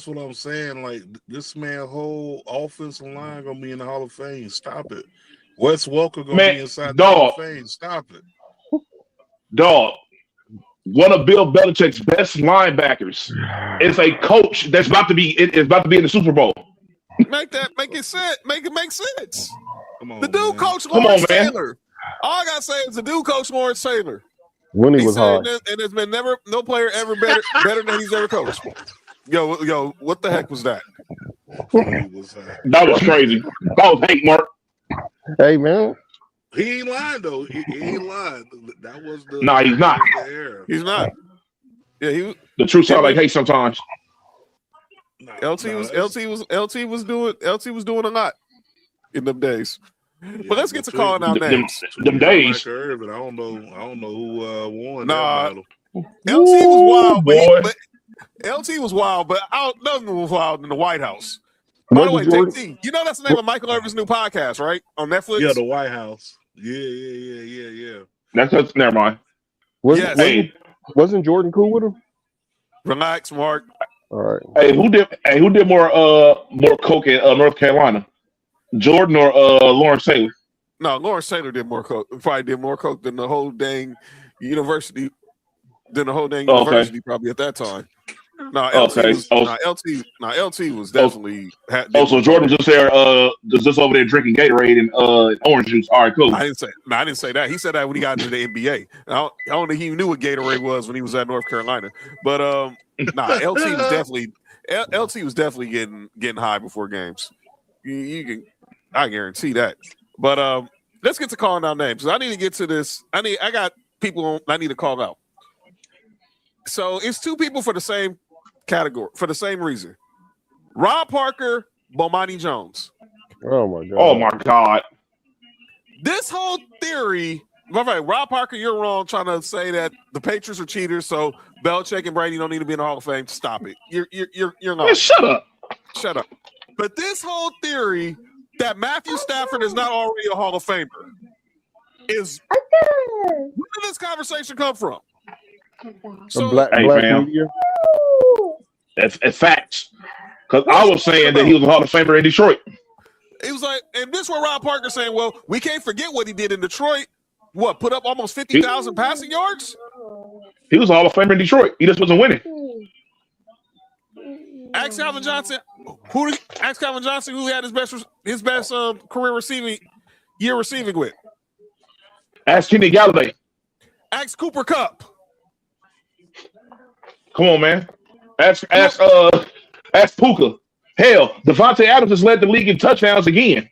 what I'm saying. Like this man, whole offensive line gonna be in the Hall of Fame. Stop it. Wes Welker gonna be inside the Hall of Fame. Stop it. Dog. One of Bill Belichick's best linebackers is a coach that's about to be in the Super Bowl. Make it sense. Make it make sense. Come on, the dude coached Lawrence Taylor. All I gotta say is the dude coached Lawrence Taylor. When he was hard. And there's been no player ever better than he's ever coached. Yo, what the heck was that? That was crazy. That was hate, Mark. Hey, man. He ain't lying, though. He ain't lying. That was the... Nah, he's not. He's not. Yeah, the truth sound like hate sometimes. LT was doing a lot in them days. But let's get to calling out names. Them days. But I don't know who won that battle. LT was wild, but nothing was wild in the White House. By the way, JT, you know that's the name of Michael Irvin's new podcast, right? On Netflix? Yeah, the White House. Yeah. That's never mind. Wasn't Jordan cool with him? Relax, Mark. All right. Hey, who did more coke in North Carolina? Jordan or Lawrence Taylor? No, Lawrence Taylor did more coke. Probably did more coke than the whole dang university. Probably at that time. LT was definitely. So Jordan just there, just over there drinking Gatorade and orange juice. All right, cool. I didn't say that. He said that when he got into the NBA. I don't think he knew what Gatorade was when he was at North Carolina. But LT was definitely getting high before games. I guarantee that. But let's get to calling out names. I need to get to this. I got people I need to call out. So it's 2 people for the same category, for the same reason. Rob Parker, Bomani Jones. Oh my god. Oh my god. This whole theory, Rob Parker, you're wrong trying to say that the Patriots are cheaters, so Belichick and Brady don't need to be in the Hall of Fame. Stop it. You're not. Man, shut up. Shut up. But this whole theory that Matthew Stafford is not already a Hall of Famer is where did this conversation come from? So black media. It's facts. Because I was saying that he was a Hall of Famer in Detroit. It was like, and this is where Rob Parker's saying, well, we can't forget what he did in Detroit. What, put up almost 50,000 passing yards? He was a Hall of Famer in Detroit. He just wasn't winning. Ask Calvin Johnson, who had his best career receiving with. Ask Kenny Galladay. Ask Cooper Kupp. Come on, man. Ask Puka. Hell, Devontae Adams has led the league in touchdowns again.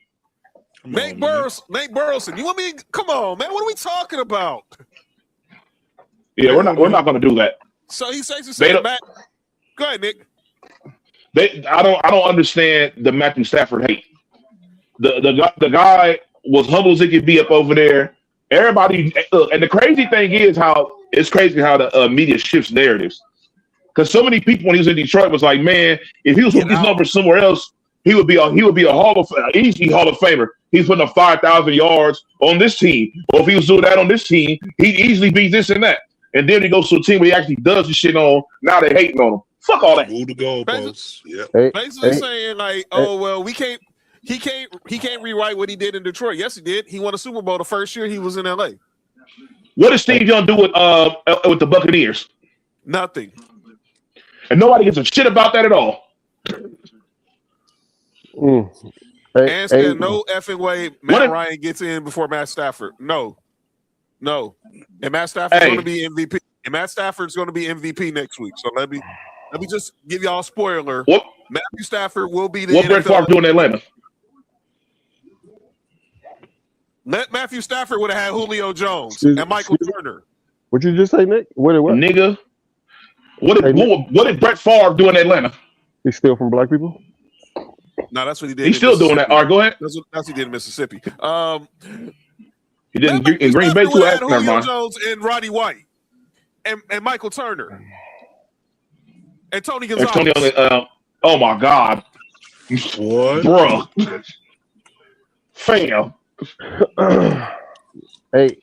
Nate Burleson. You want me? Come on, man. What are we talking about? Yeah, we're not going to do that. So he says Matt. Go ahead, Nick. I don't understand the Matthew Stafford hate. The guy was humble as he could be up over there. Everybody, and the crazy thing is how the media shifts narratives. Because so many people when he was in Detroit was like, man, if he was with these numbers somewhere else, he would be a easy Hall of Famer. He's putting up 5,000 yards on this team, or if he was doing that on this team, he'd easily beat this and that. And then he goes to a team where he actually does the shit on. Now they're hating on him. Fuck all that. Move the goalposts. Yeah. Basically saying like, well, we can't. He can't rewrite what he did in Detroit. Yes, he did. He won a Super Bowl the first year he was in LA. What did Steve Young do with the Buccaneers? Nothing. And nobody gives a shit about that at all. No effing way Matt Ryan gets in before Matt Stafford. No. And Matt Stafford's going to be MVP. And Matt Stafford's going to be MVP next week. So let me just give y'all a spoiler. What? Matthew Stafford will be the what Brett Favre doing in Atlanta? Matthew Stafford would have had Julio Jones and Michael Turner. What you just say, Nick? What? Nigga. What did Brett Favre do in Atlanta? He steal from black people? No, that's what he did. He's still doing that. All right, go ahead. That's what he did in Mississippi. He did in Green Bay too. Julio Jones and Roddy White and Michael Turner and Tony Gonzalez. Oh my God. What? Bro. Fam. Hey,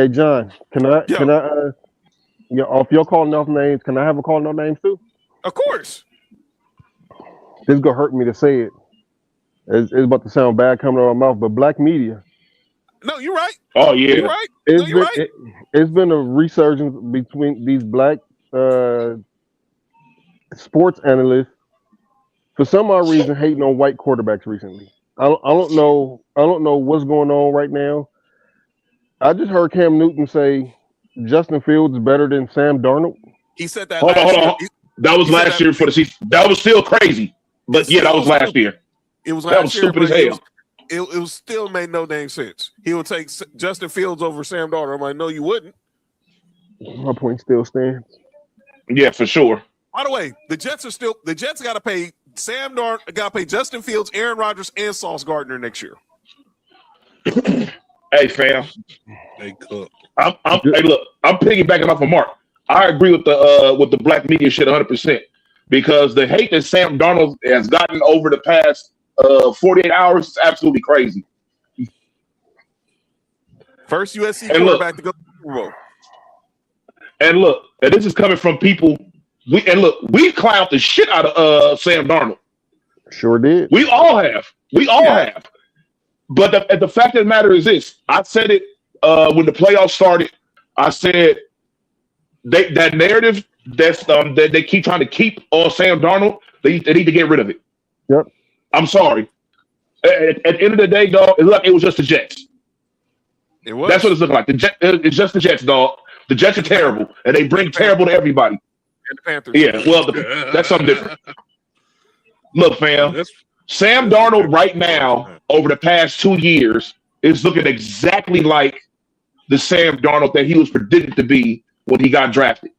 John, can I if you're calling off names, can I have a calling off names too? Of course. This is gonna hurt me to say it. It's about to sound bad coming out of my mouth, but black media. No, you're right. Oh yeah. You're right. It's been a resurgence between these black sports analysts for some odd reason hating on white quarterbacks recently. I don't know what's going on right now. I just heard Cam Newton say Justin Fields is better than Sam Darnold. He said that. Hold on. That was last year for the season. That was still crazy. But yeah, that was last year. It was last year. That was stupid as hell. It was still made no dang sense. He would take Justin Fields over Sam Darnold. I'm like, no, you wouldn't. My point still stands. Yeah, for sure. By the way, the Jets got to pay Sam Darnold, got to pay Justin Fields, Aaron Rodgers, and Sauce Gardner next year. Hey, fam. They cook. Hey, look, I'm piggybacking off of Mark. I agree with the black media shit 100% because the hate that Sam Darnold has gotten over the past 48 hours is absolutely crazy. First USC quarterback to go to the Super Bowl. And look, and this is coming from people. We clowned the shit out of Sam Darnold. Sure did. We all have. Have. But the fact of the matter is this: I said it when the playoffs started. I said that narrative that they keep trying to keep on Sam Darnold, they need to get rid of it. Yep. I'm sorry. At the end of the day, dog, it looked like it was just the Jets. It was. That's what it's looking like. It's just the Jets, dog. The Jets are terrible, and they bring terrible to everybody. And the Panthers. Yeah, well, that's something different. Look, fam, Sam Darnold right now, over the past 2 years, is looking exactly like the Sam Darnold that he was predicted to be when he got drafted.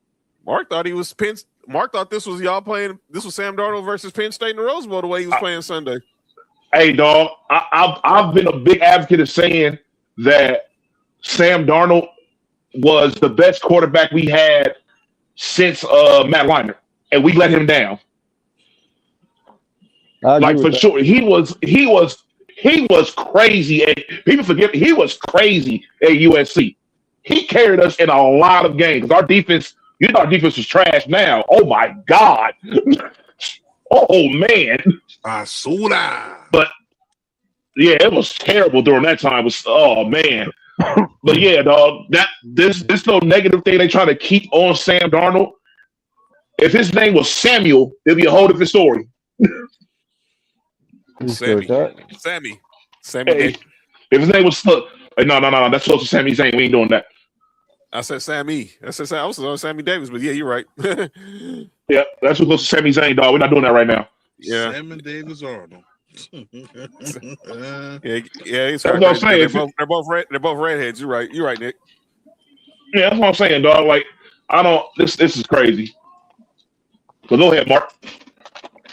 Mark thought this was y'all playing. This was Sam Darnold versus Penn State in the Rose Bowl the way he was playing Sunday. Hey, dog, I've been a big advocate of saying that Sam Darnold was the best quarterback we had since Matt Leinart, and we let him down. I agree Like with for that. sure, he was crazy. And people forget he was crazy at USC. He carried us in a lot of games. Our defense, our defense was trash now. Oh my God. Oh man. Basura. But yeah, it was terrible during that time. Oh man. But yeah, dog, this no negative thing they try to keep on Sam Darnold. If his name was Samuel, it'd be a whole different story. Sammy. Hey, Day. if his name was no, that's close to Sammy Zayn. We ain't doing that. I said Sammy. I was on Sammy Davis, but yeah, you're right. Yeah, that's too close to Sammy Zayn, dog. We're not doing that right now. Yeah. Sam and Davis Arnold. yeah, it's that's what I'm saying. They're both redheads. You're right, Nick. Yeah, that's what I'm saying, dog. Like, I don't. This is crazy. So go ahead, Mark.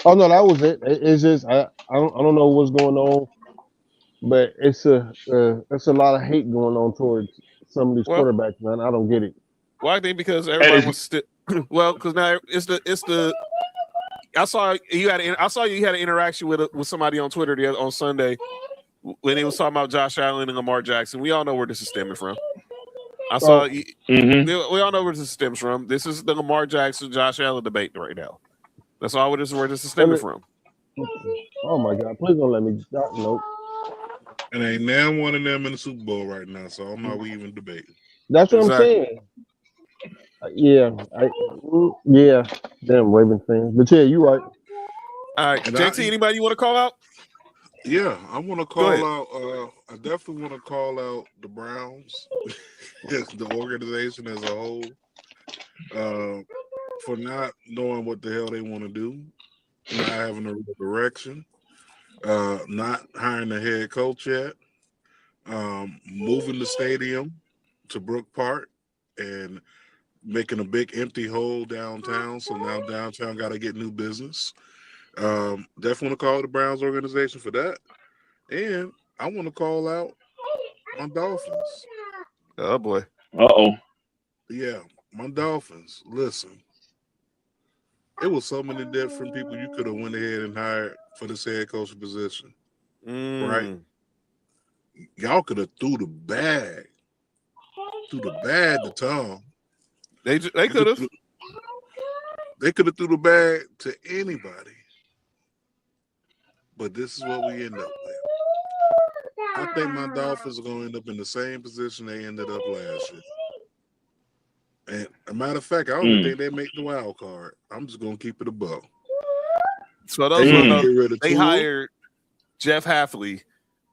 Oh no, that was it. It's just I don't know what's going on, but it's a lot of hate going on towards some of these quarterbacks, man. I don't get it. Well, I think because everybody wants to. Well, because now it's the. I saw you had an interaction with somebody on Twitter on Sunday when he was talking about Josh Allen and Lamar Jackson. We all know where this is stemming from. We all know where this stems from. This is the Lamar Jackson, Josh Allen debate right now. That's all where this is stemming from. Oh my God! Please don't let me. Nope. And ain't now one of them in the Super Bowl right now, so I'm not even debating. That's what I'm saying. Yeah, damn Ravens fan. But yeah, you're right. All right, JT, anybody you want to call out? Yeah, I want to call out. I definitely want to call out the Browns, the organization as a whole, for not knowing what the hell they want to do, not having a real direction, not hiring a head coach yet, moving the stadium to Brook Park and making a big empty hole downtown. So now downtown got to get new business. Definitely want to call the Browns organization for that. And I want to call out my Dolphins. Oh, boy. Uh-oh. Yeah, my Dolphins. Listen, it was so many different people you could have went ahead and hired for this head coach position. Right? Y'all could have threw the bag to Tom. They could have. They could have threw the bag to anybody. But this is what we end up with. I think my Dolphins are going to end up in the same position they ended up last year. And a matter of fact, I don't even think they make the wild card. I'm just going to keep it a buck. So those they hired Jeff Hafley,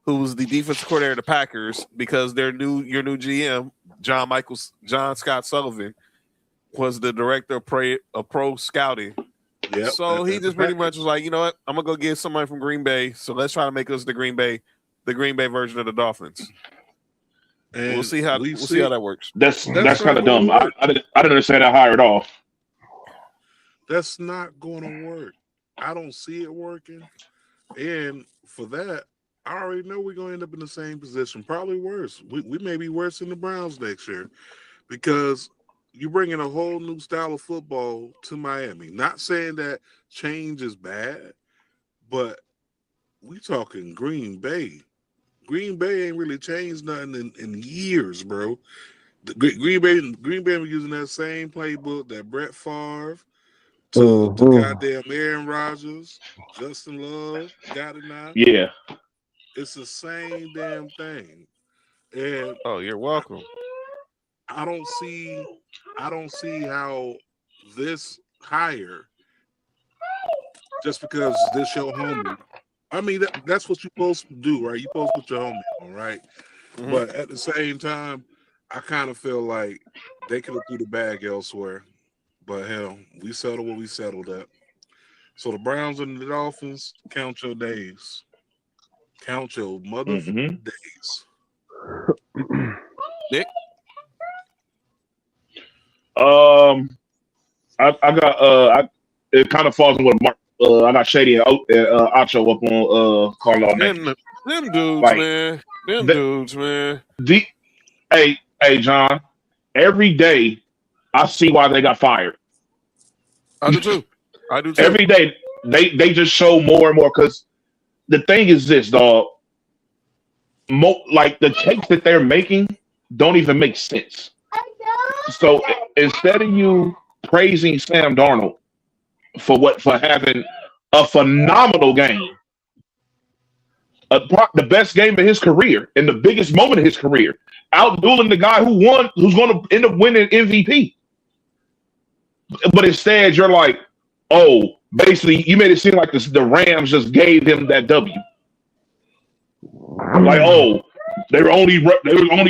who was the defensive coordinator of the Packers, because your new GM, John Scott Sullivan, was the director of pro scouting. Yep. So he just pretty much was like, you know what, I'm gonna go get somebody from Green Bay. So let's try to make us the Green Bay version of the Dolphins. And we'll see how that works. That's kind of dumb. I didn't understand that hire at all. That's not going to work. I don't see it working. And for that, I already know we're going to end up in the same position, probably worse. We may be worse than the Browns next year because you're bringing a whole new style of football to Miami. Not saying that change is bad, but we talking Green Bay. Green Bay ain't really changed nothing in years, bro. Green Bay was using that same playbook that Brett Favre to goddamn Aaron Rodgers, Justin Love, got it now. Yeah. It's the same damn thing. And you're welcome. I don't see how this hire, just because this your homie. I mean, that's what you're supposed to do, right? You're supposed to put your homie on, right? Mm-hmm. But at the same time, I kind of feel like they could have threw the bag elsewhere. But hell, we settled what we settled at. So the Browns and the Dolphins, count your days. Count your motherfucking days. Nick? I got it kind of falls in with Mark. I got Shady and Acho up on Carlo. Them dudes, like, man. Dudes, man. Hey, John. Every day, I see why they got fired. I do too. Every day, they just show more and more because the thing is this, dog. Like the takes that they're making don't even make sense. So instead of you praising Sam Darnold for having a phenomenal game, the best game of his career, and the biggest moment of his career, outdueling the guy who's going to end up winning MVP. But instead, you're like, oh, basically, you made it seem like the Rams just gave him that W. Like, oh, they were only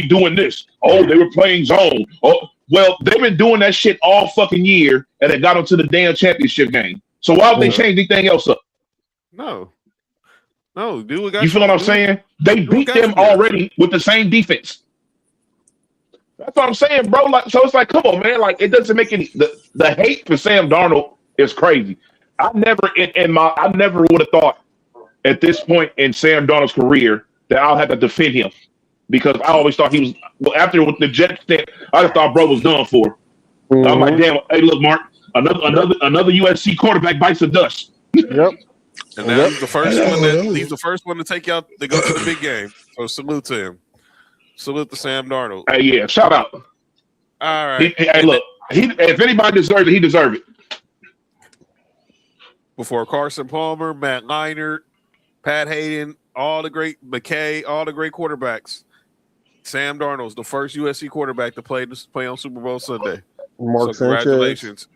doing this. Oh, they were playing zone. Oh, well, they've been doing that shit all fucking year, and they got them to the damn championship game. So why would they change anything else up? No, do what you feel what I'm saying? They beat them already with the same defense. That's what I'm saying, bro. Like, so it's like, come on, man. Like, it doesn't make any. The hate for Sam Darnold is crazy. I never would have thought at this point in Sam Darnold's career that I'll have to defend him because I always thought he was. Well, after with the Jets, I just thought bro was done for. Mm-hmm. I'm like, damn. Hey, look, Mark. Another USC quarterback bites the dust. Yep. And now he's the first one to take out to go to the big game. So salute to him. Salute to Sam Darnold. Hey, yeah, shout out. All right. Look, if anybody deserves it, he deserves it. Before Carson Palmer, Matt Leinart, Pat Hayden, all the great McKay, all the great quarterbacks. Sam Darnold's the first USC quarterback to play on Super Bowl Sunday. Congratulations.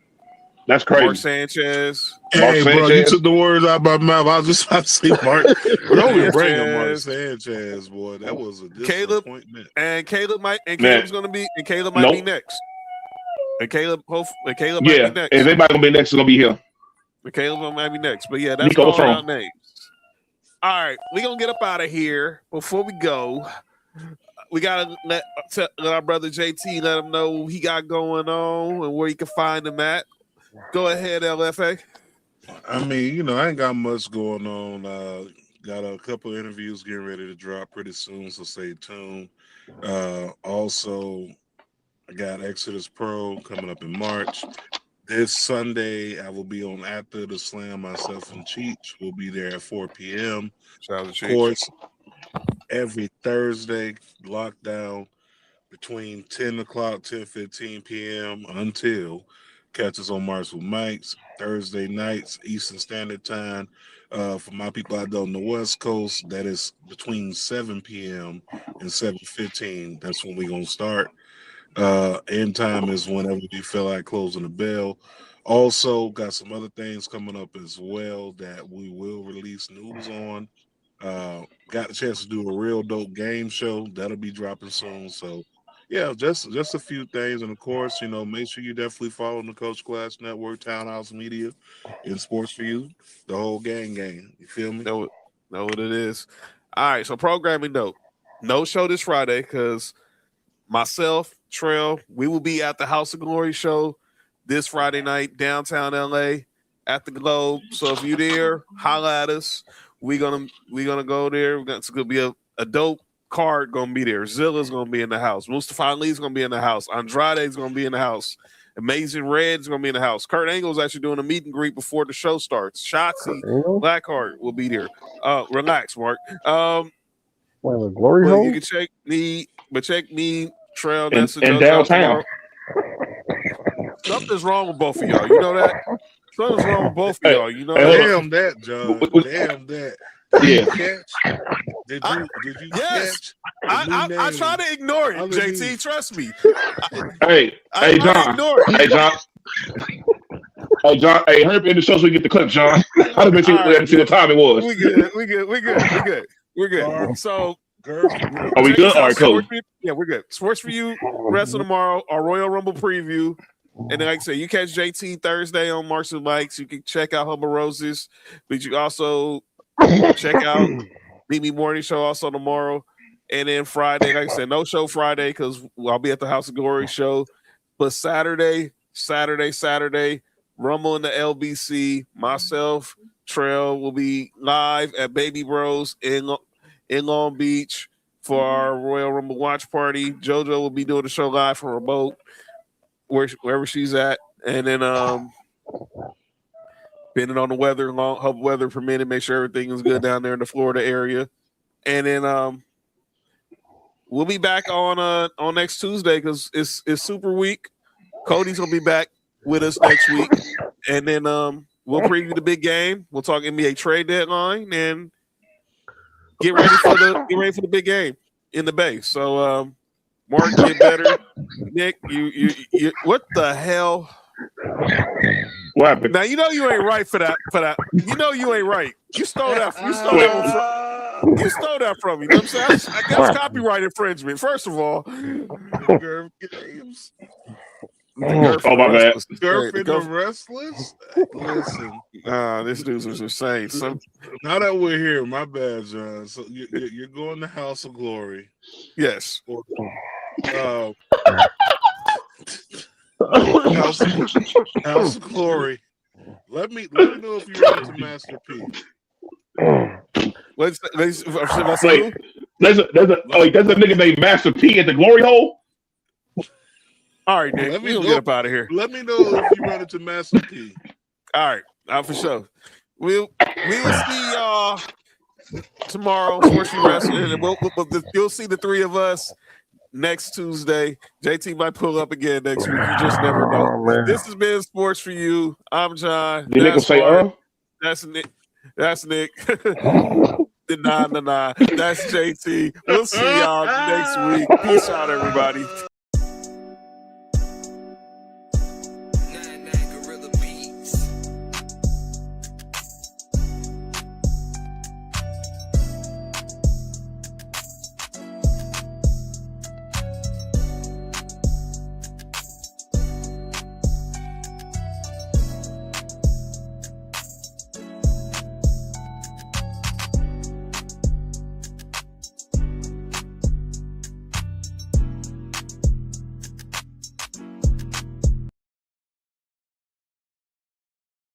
That's crazy. Mark Sanchez. Hey, bro, you took the words out of my mouth. I was just about to say Mark. Don't even bring him Mark Sanchez, boy. That was a disappointment. Caleb might be next. And Caleb might be next. If anybody gonna be next, it's gonna be him. And Caleb might be next. But yeah, that's all our names. All right, we're gonna get up out of here. Before we go, we gotta let our brother JT let him know what he got going on and where you can find him at. Go ahead, LFA. I mean, I ain't got much going on. Got a couple interviews getting ready to drop pretty soon, so stay tuned. Also, I got Exodus Pro coming up in March. This Sunday, I will be on After the Slam. Myself and Cheech will be there at 4 p.m. Shout out to Cheech. Of course, every Thursday, lockdown between 10 o'clock, 10:15 p.m. until catch us on March with Mike's Thursday nights, Eastern Standard Time. For my people out there on the West Coast, that is between 7 p.m. and 7:15. That's when we're going to start. End time is whenever we feel like closing the bell. Also, got some other things coming up as well that we will release news on. Got the chance to do a real dope game show. That'll be dropping soon. So, yeah, just a few things. And, of course, make sure you definitely follow the Coach Class Network, Townhouse Media, and Sports4U, the whole gang. You feel me? Know what it is. All right, so programming note. No show this Friday because myself, Trail, we will be at the House of Glory show this Friday night, downtown LA at the Globe. So if you're there, holla at us. We're gonna go there. It's gonna be a dope card gonna be there. Zilla's gonna be in the house. Mustafa Ali's gonna be in the house. Andrade's gonna be in the house. Amazing Red's gonna be in the house. Kurt Angle's actually doing a meet and greet before the show starts. Shotzi Blackheart will be there. Relax, Mark. Glory hole? You can check me, Trail, in downtown. Something's wrong with both of y'all. You know that? Something's wrong with both of y'all. You know Damn that, John. Damn that. Yeah. Did you yes. catch? I try to ignore it, JT. Trust me. Hey, John. Hey, John. Hey, John. Hey, hurry up in the show so we get the clip, John. I don't see what time it was. We good. So, are we good? All right, cool. Yeah, we're good. Sports4U rest of tomorrow. Our Royal Rumble preview. And then, like I said, you catch JT Thursday on Marks and Likes. You can check out Humble Roses, but you also check out Meet Me Morning Show also tomorrow. And then Friday, like I said, no show Friday because I'll be at the House of Glory show. But Saturday, Rumble in the LBC. Myself, Trail will be live at Baby Bros in Long Beach for our Royal Rumble watch party. JoJo will be doing the show live from remote, wherever she's at. And then depending on the weather, hope weather permitting, make sure everything is good down there in the Florida area. And then we'll be back on next Tuesday because it's Super Week. Cody's gonna be back with us next week, and then we'll preview the big game. We'll talk NBA trade deadline and get ready for the big game in the Bay. So Mark, get better. Nick, you what the hell? What happened? Now you know you ain't right for that. You know you ain't right. You stole that from me. You know what I'm saying? That's copyright infringement. First of all, Gurf games. Oh my bad. Gurf and the Restless. Listen, this dude was insane. Now that we're here, my bad, John. So you're going to House of Glory. Yes. House of Glory. Let me know if you run into Master P. Let's There's a nigga named Master P at the Glory Hole. All right, Nick. We'll get up out of here. Let me know if you run into Master P. All right, for sure. We will see y'all tomorrow. Sports Wrestling, and you'll see the three of us next Tuesday. JT might pull up again next week. You just never know. This has been Sports for You. I'm John. Did Nick say That's Nick. That's Nick. Nah. That's JT. We'll see y'all next week. Peace out, everybody.